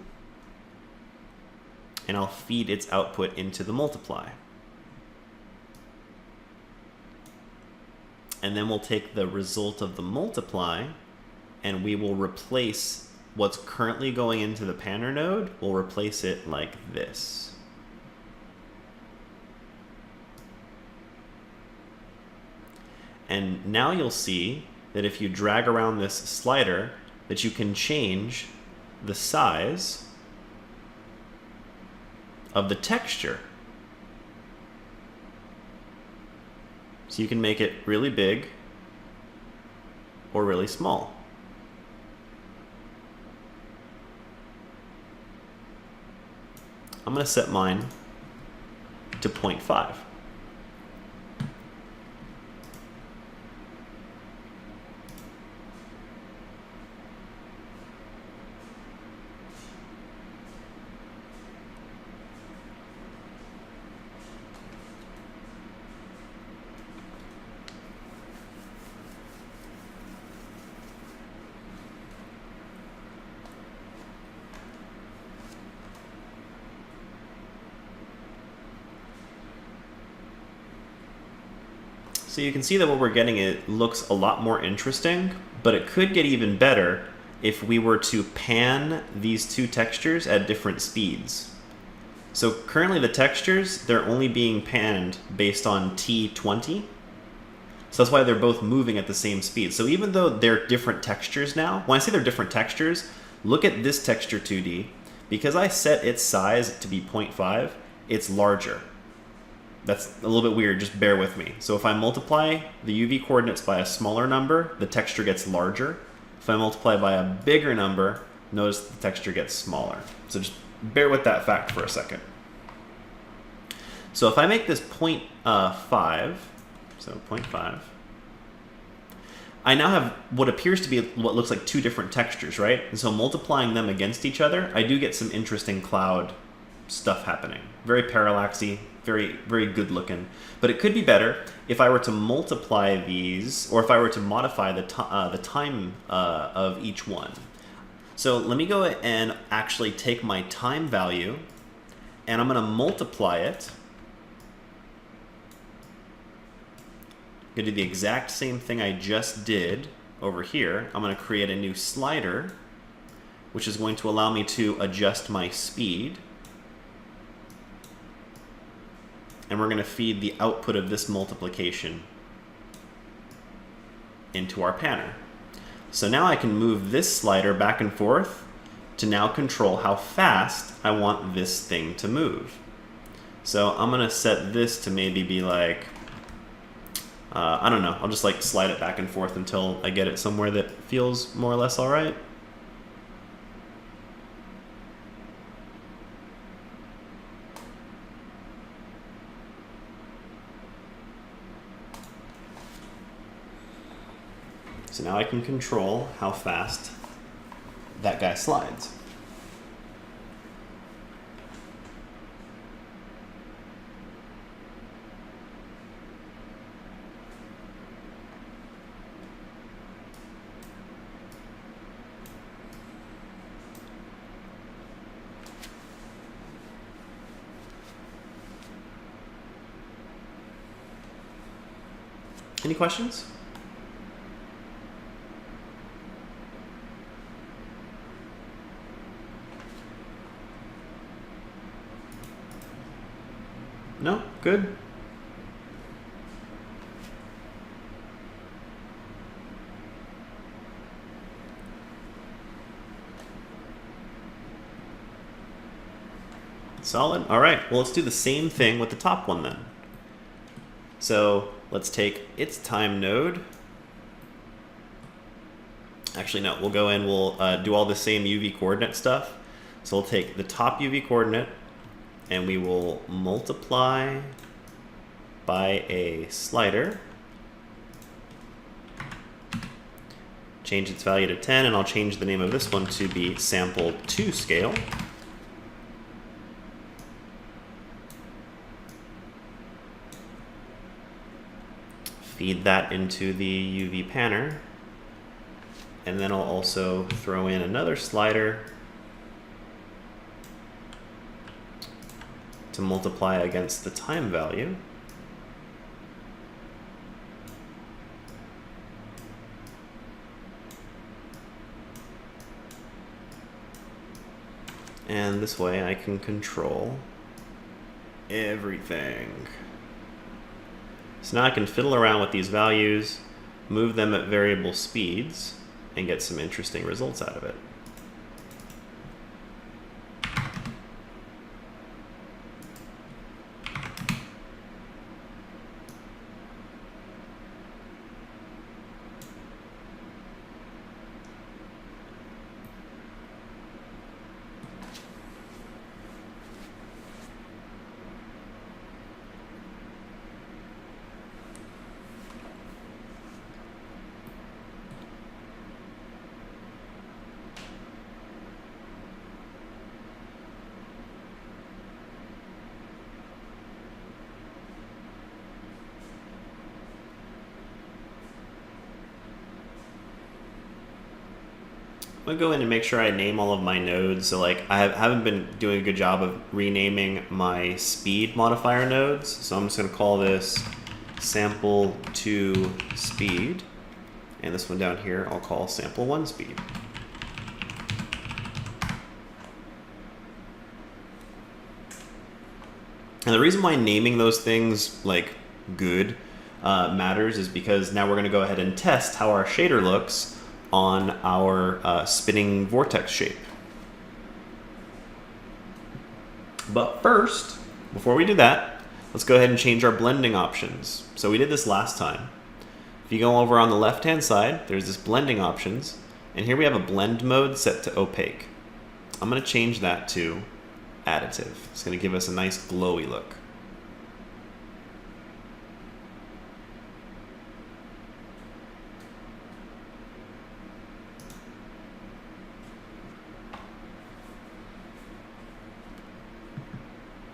And I'll feed its output into the multiply. And then we'll take the result of the multiply and we will replace what's currently going into the panner node. We'll replace it like this. And now you'll see that if you drag around this slider, that you can change the size of the texture. So you can make it really big or really small. I'm going to set mine to 0.5. So you can see that what we're getting, it looks a lot more interesting, but it could get even better if we were to pan these two textures at different speeds. So currently the textures, they're only being panned based on T20. So that's why they're both moving at the same speed. So even though they're different textures now, when I say they're different textures, look at this texture 2D. Because I set its size to be 0.5, it's larger. That's a little bit weird, just bear with me. So if I multiply the UV coordinates by a smaller number, the texture gets larger. If I multiply by a bigger number, notice the texture gets smaller. So just bear with that fact for a second. So if I make this 0.5, so 0.5, I now have what appears to be what looks like two different textures, right? And so multiplying them against each other, I do get some interesting cloud stuff happening. Very parallaxy, very, very good looking. But it could be better if I were to multiply these, or if I were to modify the time of each one. So let me go and actually take my time value, and I'm going to multiply it. I'm going to do the exact same thing I just did over here. I'm going to create a new slider, which is going to allow me to adjust my speed. And we're going to feed the output of this multiplication into our panner. So now I can move this slider back and forth to now control how fast I want this thing to move. So I'm going to set this to maybe be like, I don't know, I'll just like slide it back and forth until I get it somewhere that feels more or less all right. So now I can control how fast that guy slides. Any questions? No? Good? Solid? All right, well, let's do the same thing with the top one then. So let's take its time node. Actually, no, we'll go in, we'll do all the same UV coordinate stuff. So we'll take the top UV coordinate, and we will multiply by a slider, change its value to 10, and I'll change the name of this one to be sample 2 scale. Feed that into the UV panner, and then I'll also throw in another slider to multiply against the time value. And this way I can control everything. So now I can fiddle around with these values, move them at variable speeds, and get some interesting results out of it. I'm gonna go in and make sure I name all of my nodes. So like haven't been doing a good job of renaming my speed modifier nodes. So I'm just gonna call this sample 2 speed. And this one down here I'll call sample 1 speed. And the reason why naming those things like good matters is because now we're going to go ahead and test how our shader looks on our spinning vortex shape. But first, before we do that, let's go ahead and change our blending options. So we did this last time. If you go over on the left-hand side, there's this blending options, and here we have a blend mode set to opaque. I'm going to change that to additive. It's going to give us a nice glowy look.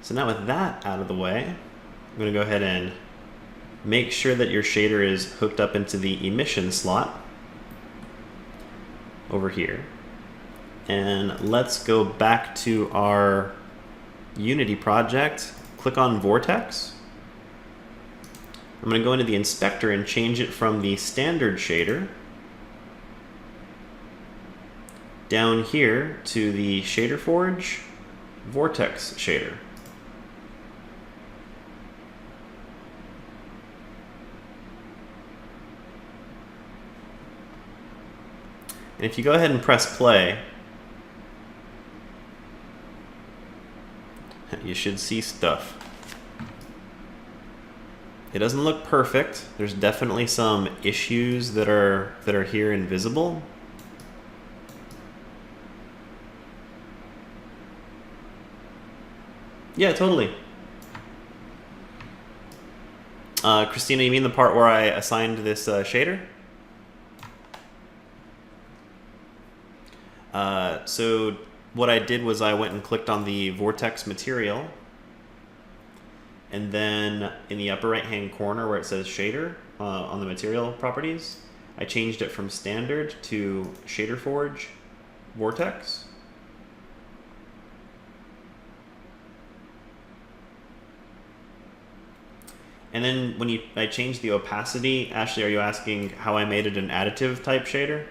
So now with that out of the way, I'm going to go ahead and make sure that your shader is hooked up into the emission slot over here. And let's go back to our Unity project, click on Vortex. I'm going to go into the inspector and change it from the standard shader down here to the Shader Forge Vortex shader. And if you go ahead and press play, you should see stuff. It doesn't look perfect. There's definitely some issues that are here invisible. Yeah, totally. Christina, you mean the part where I assigned this shader? So what I did was I went and clicked on the vortex material, and then in the upper right hand corner where it says shader on the material properties, I changed it from standard to Shader Forge Vortex. And then when I changed the opacity, Ashley, are you asking how I made it an additive type shader?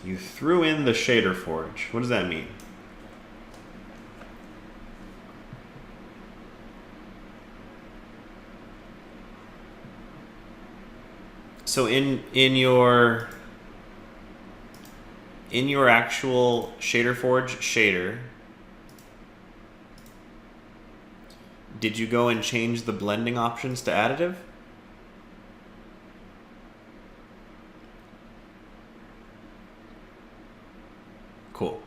You threw in the Shader Forge. What does that mean? So in your actual Shader Forge shader, did you go and change the blending options to additive? Cool.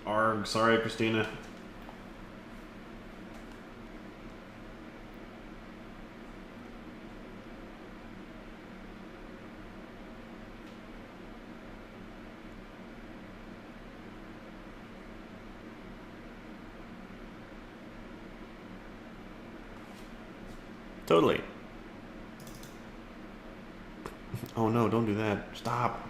Arg, sorry, Christina. Totally. Oh no, don't do that. Stop.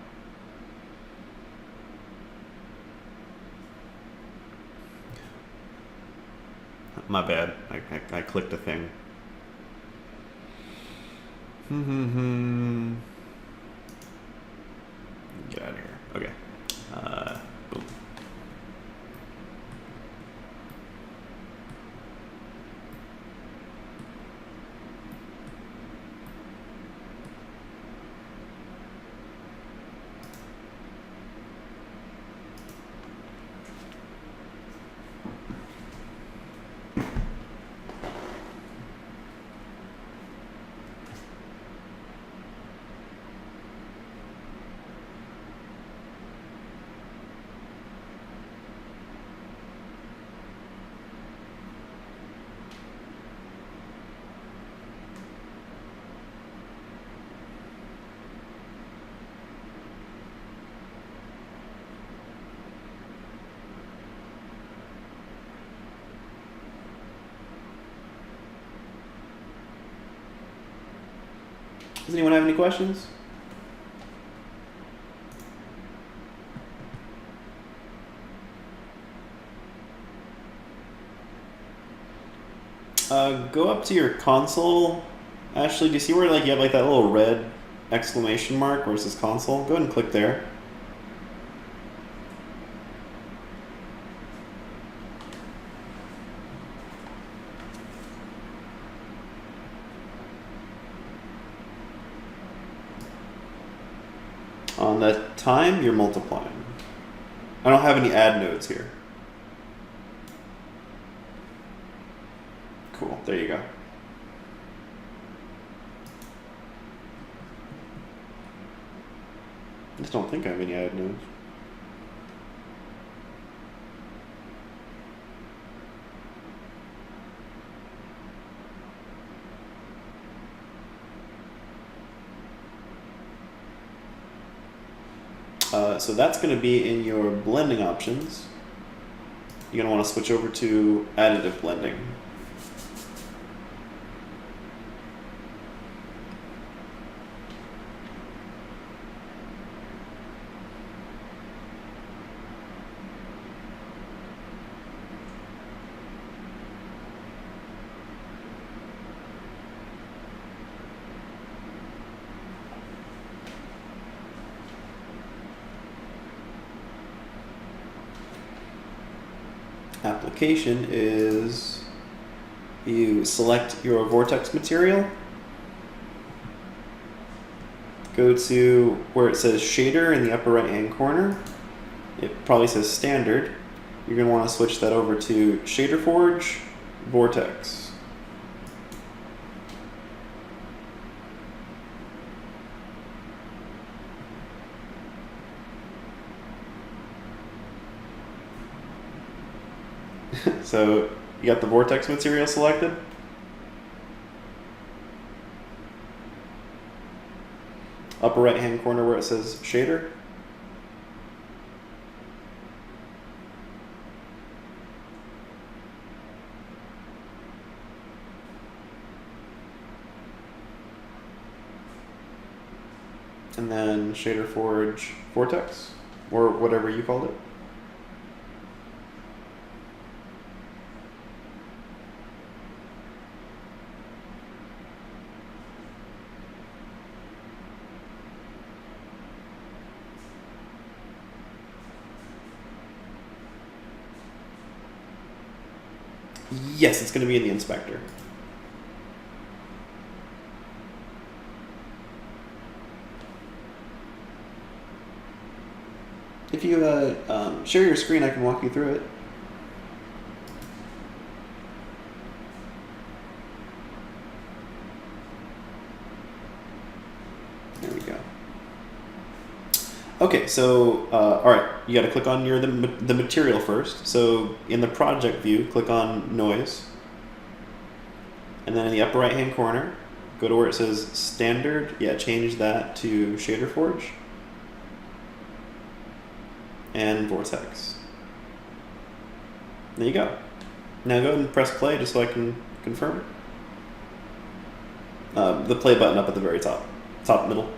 My bad. I clicked a thing. Get out of here. Okay. Boom. Does anyone have any questions? Go up to your console. Ashley, do you see where like you have like that little red exclamation mark where it says console? Go ahead and click there. On that time, you're multiplying. I don't have any add nodes here. Cool, there you go. I just don't think I have any add nodes. So that's going to be in your blending options. You're going to want to switch over to additive blending. Application is you select your vortex material, go to where it says shader in the upper right hand corner. It probably says standard. You're going to want to switch that over to Shader Forge Vortex. So you got the vortex material selected. Upper right hand corner where it says shader. And then Shader Forge Vortex, or whatever you called it. Yes, it's going to be in the inspector. If you share your screen, I can walk you through it. There we go. Okay, so all right, you got to click on the material first. So in the project view, click on noise, and then in the upper right hand corner, go to where it says standard. Yeah, change that to Shader Forge and Vortex. There you go. Now go ahead and press play just so I can confirm. The play button up at the very top middle.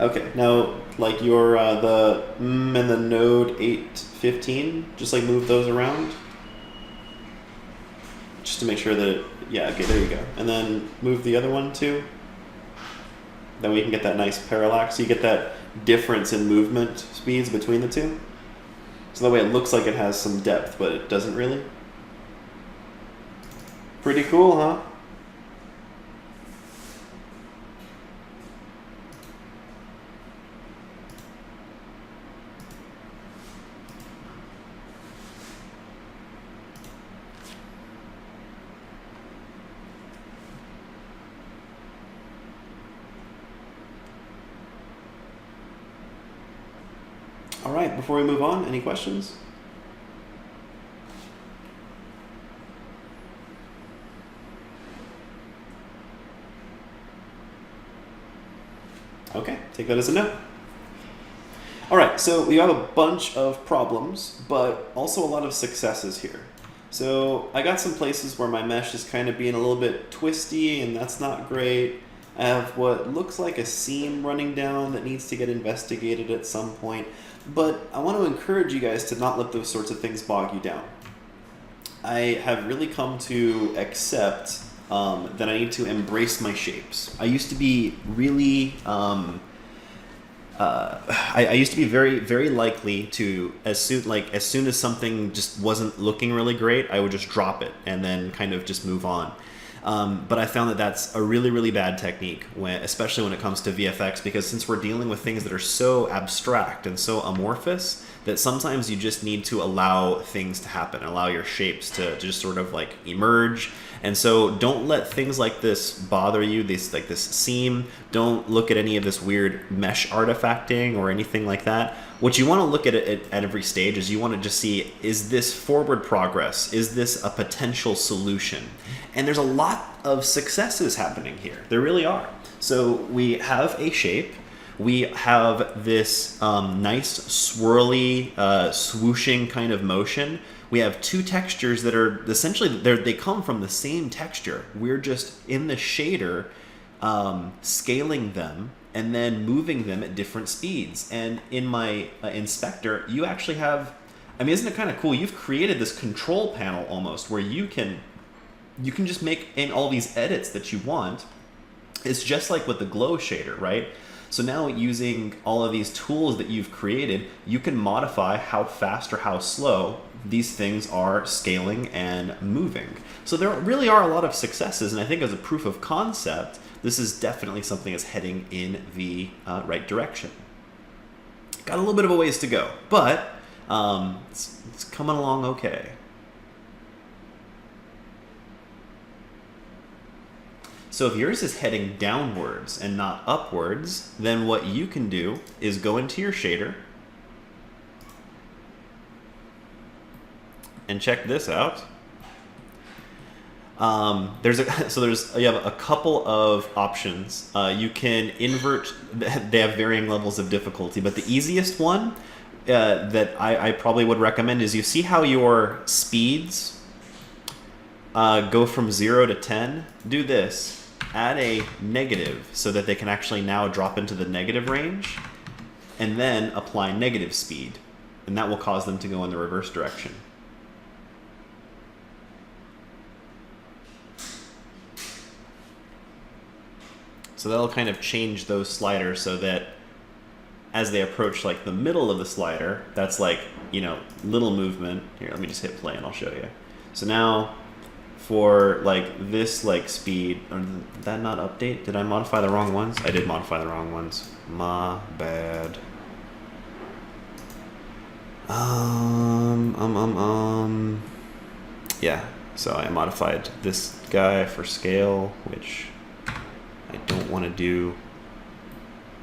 Okay, now like your the and the node 815, just like move those around, just to make sure that it, yeah, okay, there you go. And then move the other one too. Then we can get that nice parallax. So you get that difference in movement speeds between the two. So that way it looks like it has some depth, but it doesn't really. Pretty cool, huh? All right, before we move on, any questions? Okay, take that as a no. All right, so we have a bunch of problems, but also a lot of successes here. So I got some places where my mesh is kind of being a little bit twisty, and that's not great. I have what looks like a seam running down that needs to get investigated at some point. But I want to encourage you guys to not let those sorts of things bog you down. I have really come to accept that I need to embrace my shapes. I used to be really... I used to be very, very likely to, as soon as something just wasn't looking really great, I would just drop it and then kind of just move on. But I found that that's a really, really bad technique, especially when it comes to VFX, because since we're dealing with things that are so abstract and so amorphous, that sometimes you just need to allow things to happen, allow your shapes to just sort of like emerge. And so don't let things like this bother you, this seam. Don't look at any of this weird mesh artifacting or anything like that. What you want to look at every stage is you want to just see, is this forward progress? Is this a potential solution? And there's a lot of successes happening here. There really are. So we have a shape. We have this nice swirly, swooshing kind of motion. We have two textures that are essentially, they come from the same texture. We're just in the shader scaling them and then moving them at different speeds. And in my inspector, you actually have, I mean, isn't it kind of cool? You've created this control panel almost where you can just make in all these edits that you want. It's just like with the glow shader, right? So now using all of these tools that you've created, you can modify how fast or how slow these things are scaling and moving. So there really are a lot of successes, and I think as a proof of concept, this is definitely something that's heading in the right direction. Got a little bit of a ways to go, but it's coming along okay. So if yours is heading downwards and not upwards, then what you can do is go into your shader and check this out. You have a couple of options. You can invert. They have varying levels of difficulty, but the easiest one that I probably would recommend is, you see how your speeds go from 0 to 10? Do this. Add a negative so that they can actually now drop into the negative range, and then apply negative speed, and that will cause them to go in the reverse direction. So that'll kind of change those sliders so that as they approach like the middle of the slider, that's like, little movement. Here, let me just hit play and I'll show you. So now for like this like speed, did that not update? Did I modify the wrong ones? I did modify the wrong ones. My bad. Yeah, so I modified this guy for scale, which I don't want to do.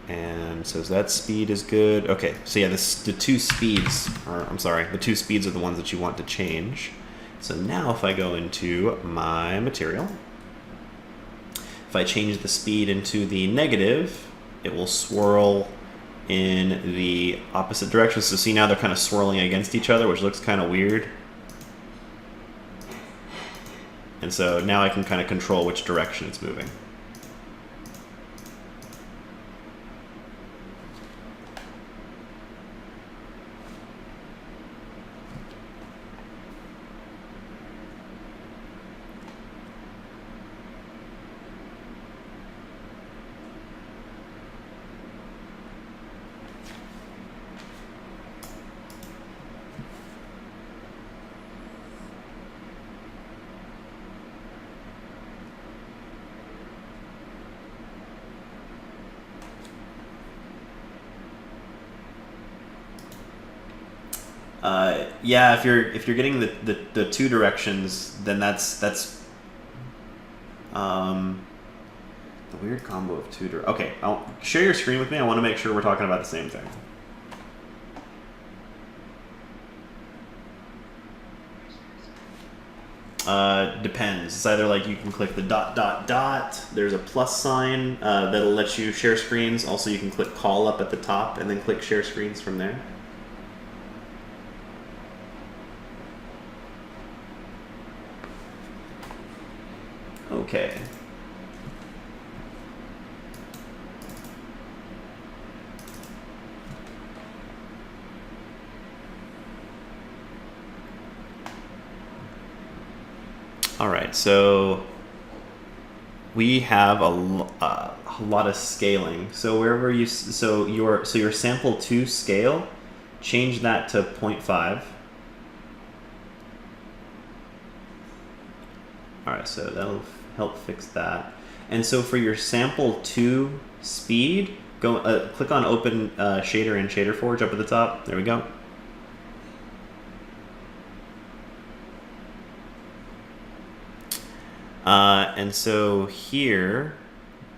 And so that speed is good. Okay, so yeah, the two speeds are the ones that you want to change. So now if I go into my material, if I change the speed into the negative, it will swirl in the opposite direction. So see, now they're kind of swirling against each other, which looks kind of weird. And so now I can kind of control which direction it's moving. Yeah, if you're getting the two directions, then that's the weird combo of two. Okay, I'll share your screen with me. I want to make sure we're talking about the same thing. Depends. It's either like you can click the ... There's a plus sign that'll let you share screens. Also, you can click call up at the top and then click share screens from there. Okay. All right, so we have a lot of scaling. So wherever you your sample 2 scale, change that to 0.5. All right, so that'll help fix that. And so for your sample 2 speed, go click on Open Shader in Shader Forge up at the top. There we go. And so here,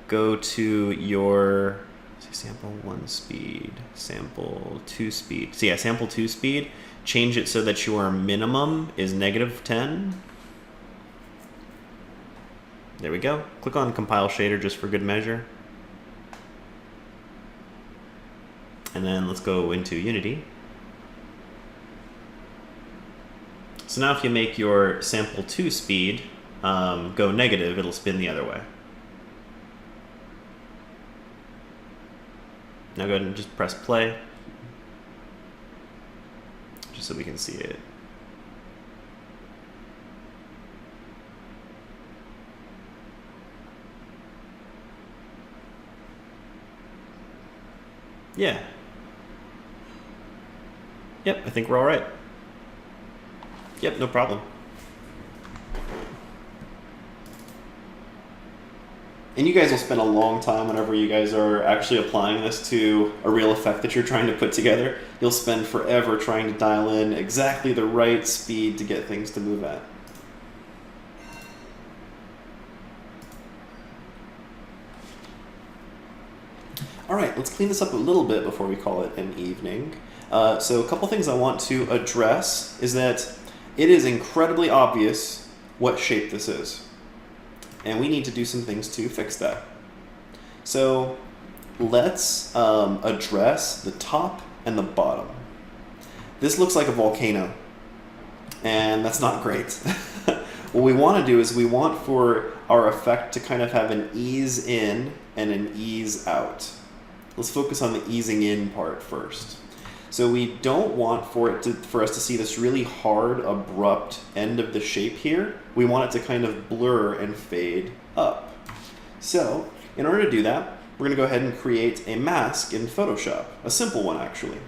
go to your sample 1 speed, sample 2 speed. So yeah, sample 2 speed, change it so that your minimum is -10. There we go. Click on Compile Shader just for good measure. And then let's go into Unity. So now if you make your sample 2 speed go negative, it'll spin the other way. Now go ahead and just press play, just so we can see it. Yeah. Yep, I think we're all right. Yep, no problem. And you guys will spend a long time whenever you guys are actually applying this to a real effect that you're trying to put together. You'll spend forever trying to dial in exactly the right speed to get things to move at. All right, let's clean this up a little bit before we call it an evening. So a couple things I want to address is that it is incredibly obvious what shape this is. And we need to do some things to fix that. So let's address the top and the bottom. This looks like a volcano, and that's not great. What we want to do is we want for our effect to kind of have an ease in and an ease out. Let's focus on the easing in part first. So we don't want for us to see this really hard, abrupt end of the shape here. We want it to kind of blur and fade up. So in order to do that, we're going to go ahead and create a mask in Photoshop, a simple one actually.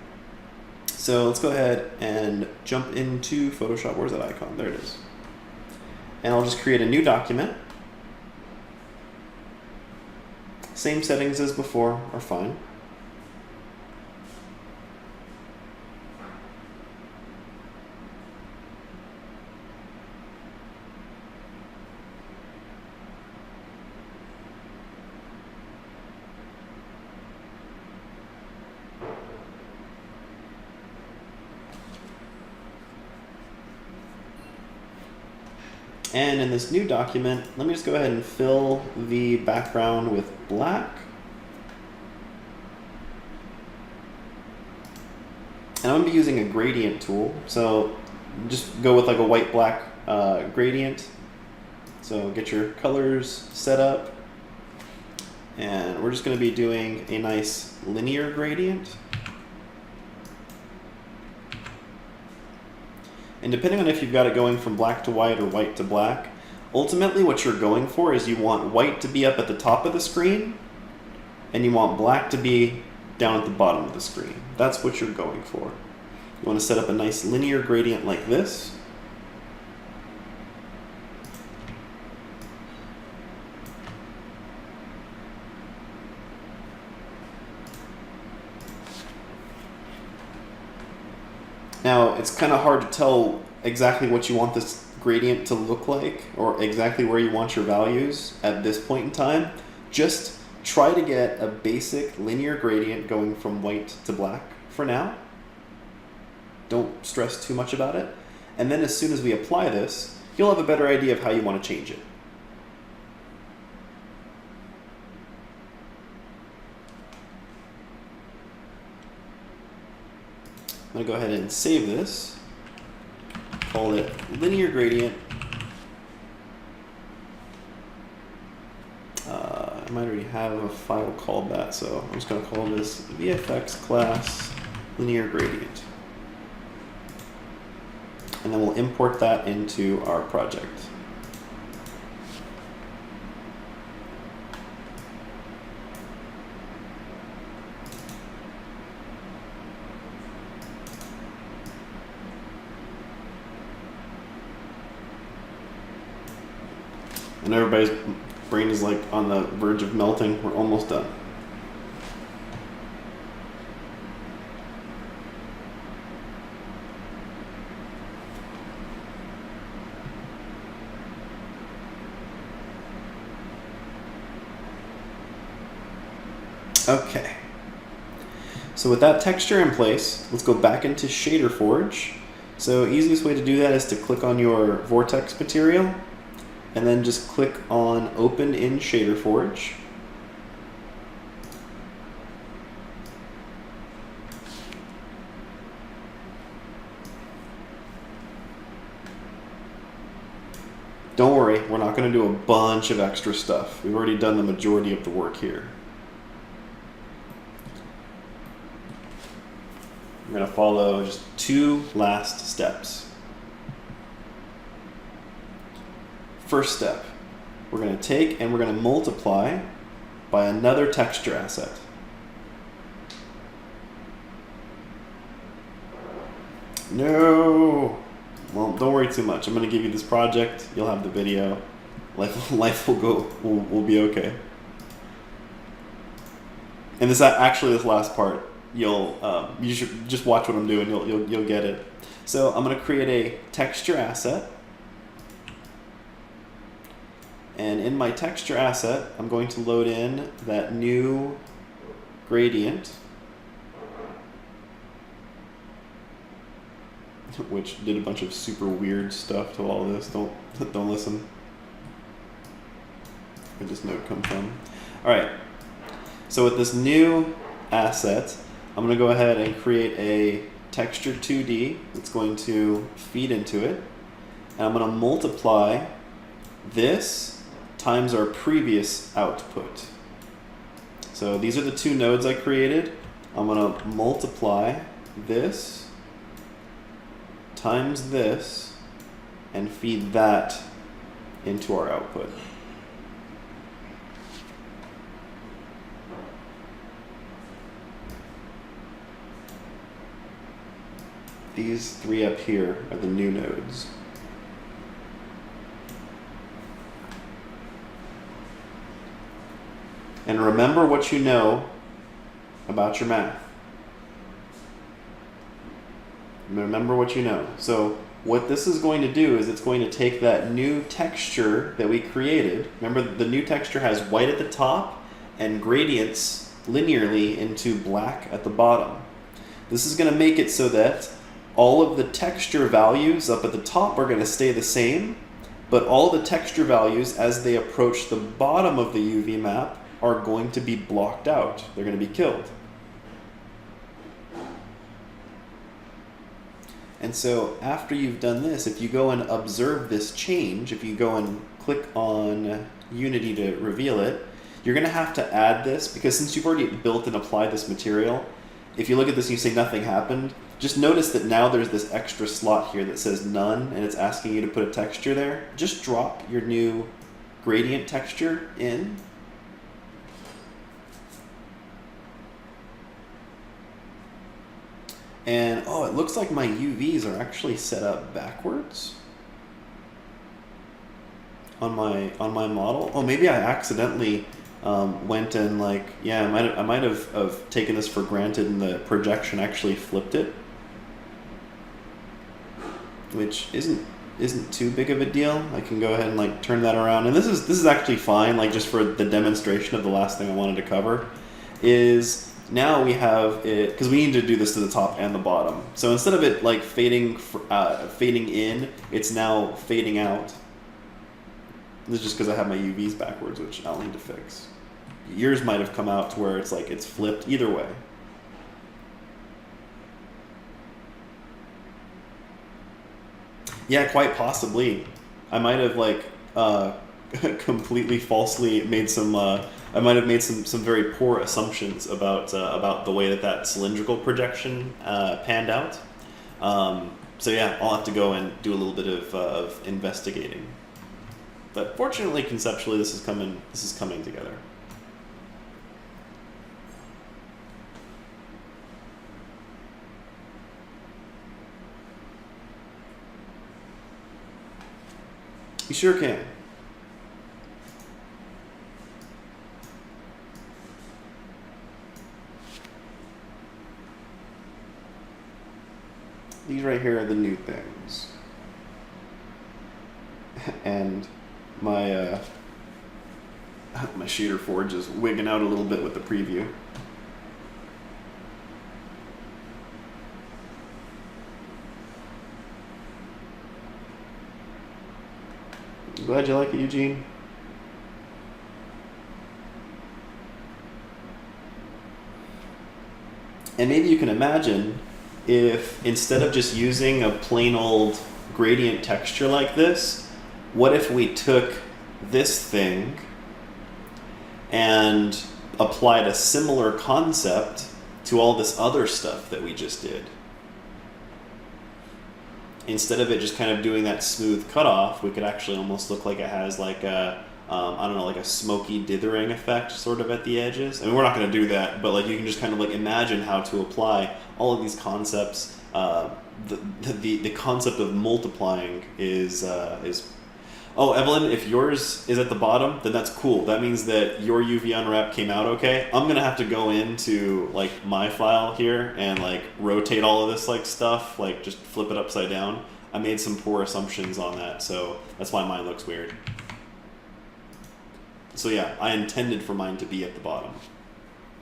So let's go ahead and jump into Photoshop. Where's that icon? There it is. And I'll just create a new document. Same settings as before are fine. And in this new document, let me just go ahead and fill the background with black. And I'm going to be using a gradient tool. So just go with like a white-black gradient. So get your colors set up. And we're just going to be doing a nice linear gradient. And depending on if you've got it going from black to white or white to black, ultimately what you're going for is you want white to be up at the top of the screen, and you want black to be down at the bottom of the screen. That's what you're going for. You want to set up a nice linear gradient like this. Now, it's kind of hard to tell exactly what you want this gradient to look like or exactly where you want your values at this point in time. Just try to get a basic linear gradient going from white to black for now. Don't stress too much about it. And then as soon as we apply this, you'll have a better idea of how you want to change it. I'm going to go ahead and save this, call it linear gradient, might already have a file called that, so I'm just going to call this VFX class linear gradient. And then we'll import that into our project. And everybody's brain is like on the verge of melting. We're almost done. Okay. So with that texture in place, let's go back into Shader Forge. So easiest way to do that is to click on your vortex material, and then just click on Open in Shader Forge. Don't worry, we're not going to do a bunch of extra stuff. We've already done the majority of the work here. We're going to follow just 2 last steps. First step, we're going to take and we're going to multiply by another texture asset. No! Well, don't worry too much. I'm going to give you this project. You'll have the video. Life will be okay. And this last part, you should just watch what I'm doing. You'll get it. So I'm going to create a texture asset. And in my texture asset, I'm going to load in that new gradient, which did a bunch of super weird stuff to all this. Don't listen. Where this node come from? All right. So with this new asset, I'm going to go ahead and create a texture 2D that's going to feed into it, and I'm going to multiply this times our previous output. So these are the 2 nodes I created. I'm going to multiply this times this and feed that into our output. These 3 up here are the new nodes. And remember what you know about your math. Remember what you know. So what this is going to do is it's going to take that new texture that we created. Remember, the new texture has white at the top and gradients linearly into black at the bottom. This is going to make it so that all of the texture values up at the top are going to stay the same, but all the texture values as they approach the bottom of the UV map are going to be blocked out. They're going to be killed. And so after you've done this, if you go and observe this change, if you go and click on Unity to reveal it, you're going to have to add this, because since you've already built and applied this material, if you look at this and you say nothing happened, just notice that now there's this extra slot here that says none, and it's asking you to put a texture there. Just drop your new gradient texture in. And oh, it looks like my UVs are actually set up backwards on my model. Oh, maybe I accidentally went and I might have taken this for granted, and the projection actually flipped it, which isn't too big of a deal. I can go ahead and turn that around, and this is actually fine. Just for the demonstration of the last thing I wanted to cover is. Now we have it, because we need to do this to the top and the bottom. So instead of it fading in, it's now fading out. This is just because I have my UVs backwards, which I'll need to fix. Yours might have come out to where it's it's flipped. Either way. Yeah, quite possibly. I might have completely falsely made some. I might have made some very poor assumptions about the way that cylindrical projection panned out. So yeah, I'll have to go and do a little bit of investigating. But fortunately, conceptually, this is coming together. You sure can. These right here are the new things. And my my shader forge is wigging out a little bit with the preview. Glad you like it, Eugene. And maybe you can imagine if instead of just using a plain old gradient texture like this, what if we took this thing and applied a similar concept to all this other stuff that we just did? Instead of it just kind of doing that smooth cutoff, we could actually almost look like it has like a, I don't know, like a smoky dithering effect sort of at the edges. I mean, we're not going to do that, but like you can just kind of like imagine how to apply all of these concepts. The concept of multiplying is oh, Evelyn, if yours is at the bottom, then that's cool. That means that your UV unwrap came out okay. I'm gonna have to go into like my file here and like rotate all of this like stuff, like just flip it upside down. I made some poor assumptions on that, so that's why mine looks weird. So yeah, I intended for mine to be at the bottom.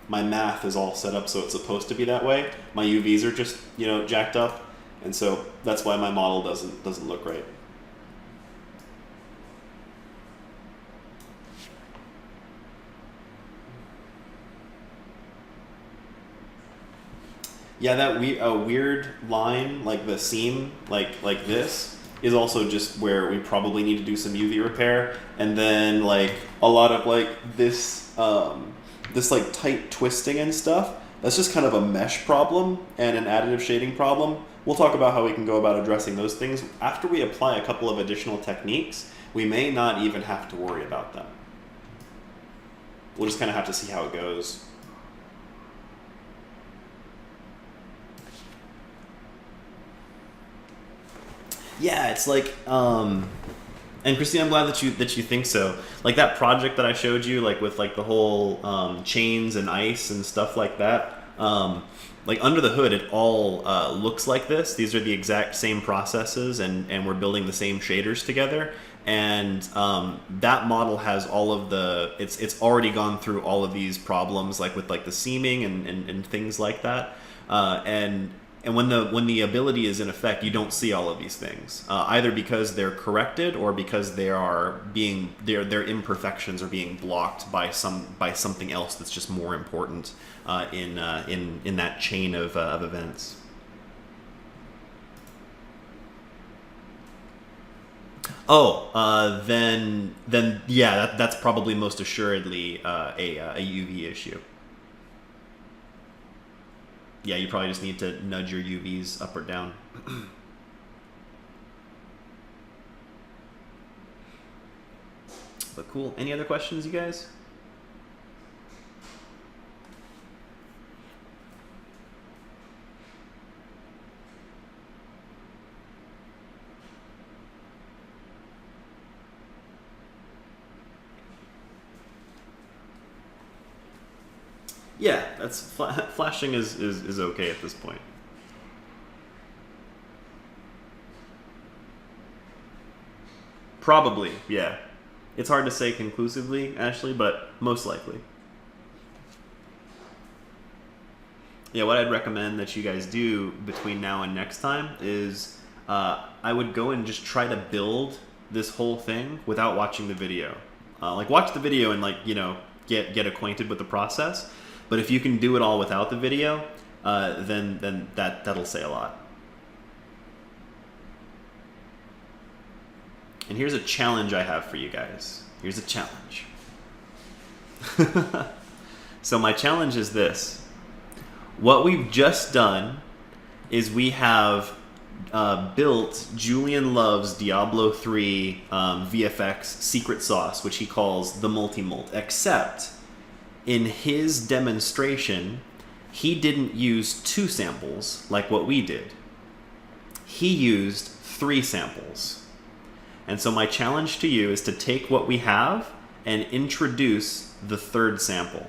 My math is all set up so it's supposed to be that way. My UVs are just, you know, jacked up, and so that's why my model doesn't look right. Yeah, that weird line, like the seam, like this, is also just where we probably need to do some UV repair, and then like a lot of like this this like tight twisting and stuff. That's just kind of a mesh problem and an additive shading problem. We'll talk about how we can go about addressing those things after we apply a couple of additional techniques. We may not even have to worry about them. We'll just kind of have to see how it goes. Yeah, it's like, and Christine, I'm glad that you think so. Like that project that I showed you, like with like the whole chains and ice and stuff like that. Like under the hood, it all looks like this. These are the exact same processes, and we're building the same shaders together. And that model has all of the, it's already gone through all of these problems, like with like the seaming and things like that. And when the ability is in effect, you don't see all of these things, either because they're corrected or because their imperfections are being blocked by something else that's just more important in that chain of events. Oh, then yeah, that's probably most assuredly a UV issue. Yeah, you probably just need to nudge your UVs up or down. But cool. Any other questions, you guys? Yeah, that's flashing is okay at this point. Probably, yeah. It's hard to say conclusively, Ashley, but most likely. Yeah, what I'd recommend that you guys do between now and next time is I would go and just try to build this whole thing without watching the video. Like watch the video and like, you know, get acquainted with the process. But if you can do it all without the video, then that'll say a lot. And here's a challenge I have for you guys. Here's a challenge. So my challenge is this. What we've just done is we have built Julian Love's Diablo 3 VFX secret sauce, which he calls the Multi-Mult, except in his demonstration, he didn't use 2 samples like what we did. He used 3 samples. And so my challenge to you is to take what we have and introduce the 3rd sample.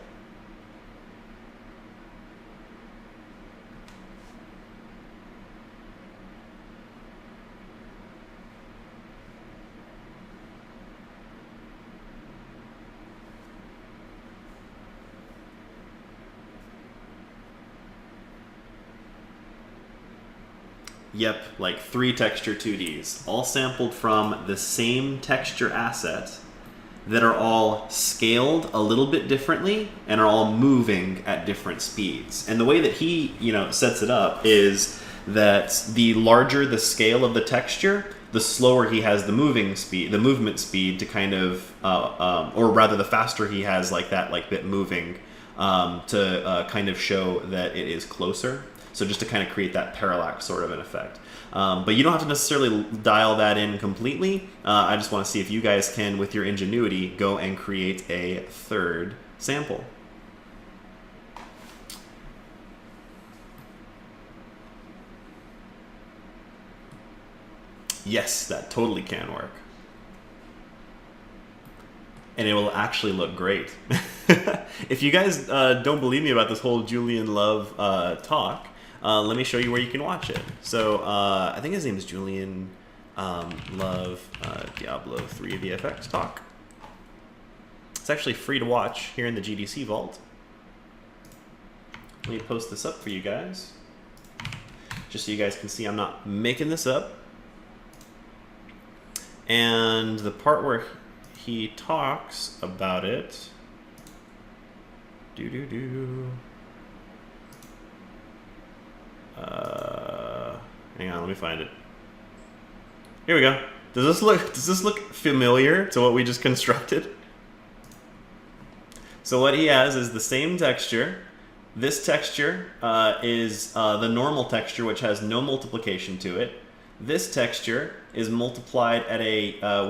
Yep, like 3 texture 2Ds, all sampled from the same texture asset that are all scaled a little bit differently and are all moving at different speeds. And the way that he, sets it up is that the larger the scale of the texture, the slower he has the movement speed to kind of, or rather the faster he has that bit moving to kind of show that it is closer. So just to kind of create that parallax sort of an effect. But you don't have to necessarily dial that in completely. I just want to see if you guys can, with your ingenuity, go and create a 3rd sample. Yes, that totally can work. And it will actually look great. If you guys don't believe me about this whole Julian Love talk, let me show you where you can watch it. So I think his name is Julian Love Diablo 3 VFX talk. It's actually free to watch here in the GDC vault. Let me post this up for you guys, just so you guys can see I'm not making this up. And the part where he talks about it, hang on, let me find it. Here we go. Does this look familiar to what we just constructed? So what he has is the same texture. This texture is the normal texture, which has no multiplication to it. This texture is multiplied at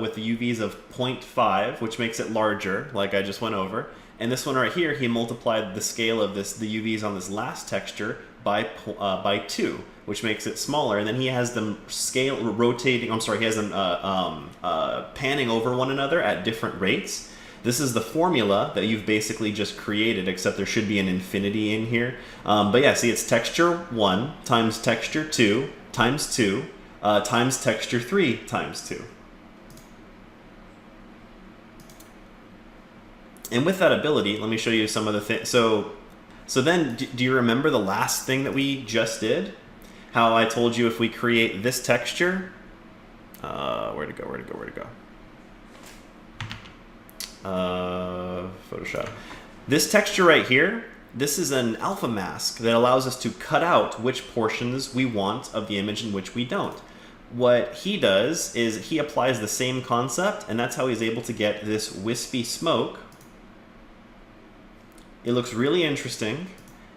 with the UVs of 0.5, which makes it larger, like I just went over. And this one right here, he multiplied the scale of the UVs on this last texture by 2, which makes it smaller. And then he has them panning over one another at different rates. This is the formula that you've basically just created, except there should be an infinity in here. But yeah, see, it's texture 1 times texture 2 times 2 times texture 3 times 2. And with that ability, let me show you some of the things. So then, do you remember the last thing that we just did? How I told you if we create this texture, where'd it go? Photoshop. This texture right here, this is an alpha mask that allows us to cut out which portions we want of the image and which we don't. What he does is he applies the same concept, and that's how he's able to get this wispy smoke. It looks really interesting,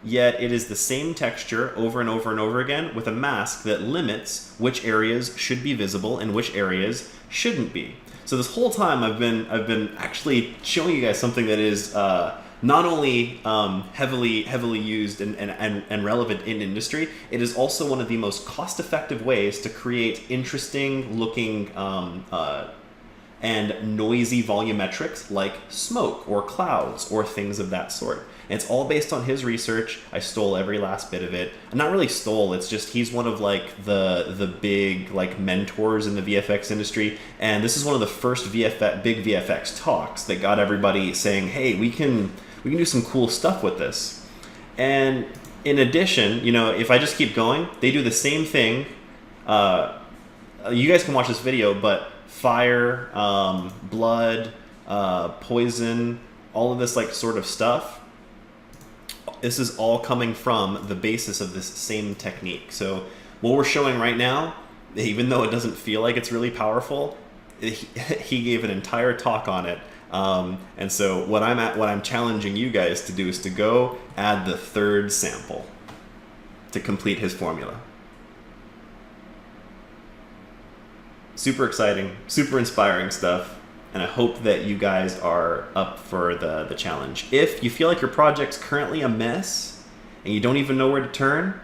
yet it is the same texture over and over and over again with a mask that limits which areas should be visible and which areas shouldn't be. So this whole time I've been actually showing you guys something that is not only heavily used and relevant in industry, it is also one of the most cost-effective ways to create interesting looking and noisy volumetrics like smoke or clouds or things of that sort. And it's all based on his research. I stole every last bit of it. Not really stole, it's just he's one of like the big like mentors in the VFX industry, and this is one of the first big VFX talks that got everybody saying, hey, we can do some cool stuff with this. And in addition, if I just keep going, they do the same thing. You guys can watch this video, but fire, blood, poison, all of this like sort of stuff, this is all coming from the basis of this same technique. So what we're showing right now, even though it doesn't feel like it's really powerful, he gave an entire talk on it And so what I'm challenging you guys to do is to go add the third sample to complete his formula. Super exciting, super inspiring stuff, and I hope that you guys are up for the challenge. If you feel like your project's currently a mess and you don't even know where to turn,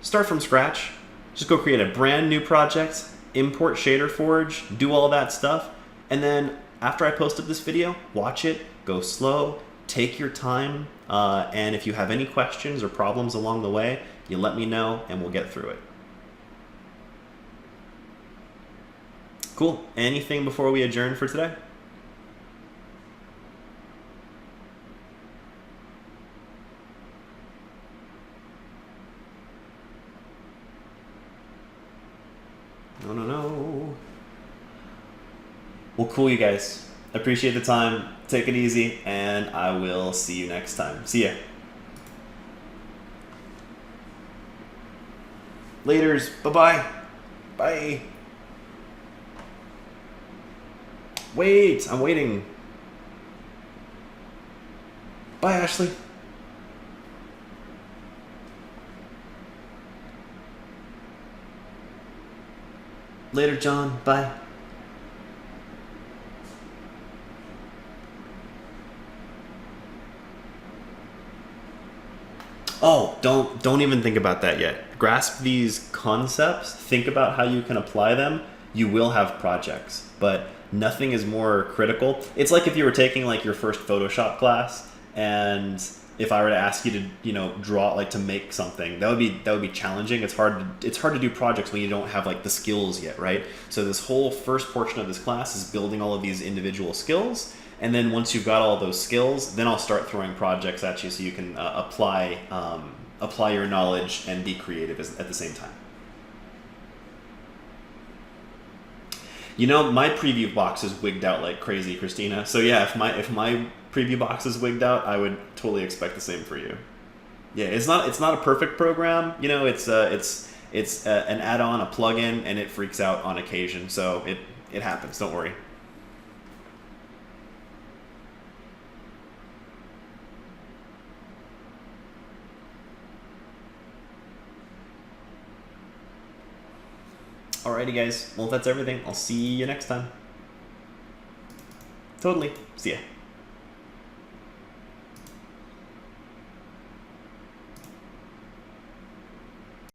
start from scratch. Just go create a brand new project, import Shader Forge, do all that stuff, and then after I posted this video, watch it, go slow, take your time, and if you have any questions or problems along the way, you let me know and we'll get through it. Cool. Anything before we adjourn for today? No. Well, cool, you guys. Appreciate the time. Take it easy, and I will see you next time. See ya. Laters. Bye-bye. Bye. Wait, I'm waiting. Bye, Ashley. Later, John. Bye. Oh, don't even think about that yet. Grasp these concepts, think about how you can apply them. You will have projects, but nothing is more critical. It's like if you were taking like your first Photoshop class, and if I were to ask you to, you know, draw, like to make something, that would be challenging. It's hard to do projects when you don't have like the skills yet, right? So this whole first portion of this class is building all of these individual skills. And then once you've got all those skills, then I'll start throwing projects at you so you can apply your knowledge and be creative at the same time. You know, my preview box is wigged out like crazy, Christina. So yeah, if my preview box is wigged out, I would totally expect the same for you. Yeah, it's not a perfect program. You know, it's an add-on, a plugin, and it freaks out on occasion. So it happens. Don't worry. Alrighty, guys. Well, if that's everything, I'll see you next time. Totally. See ya.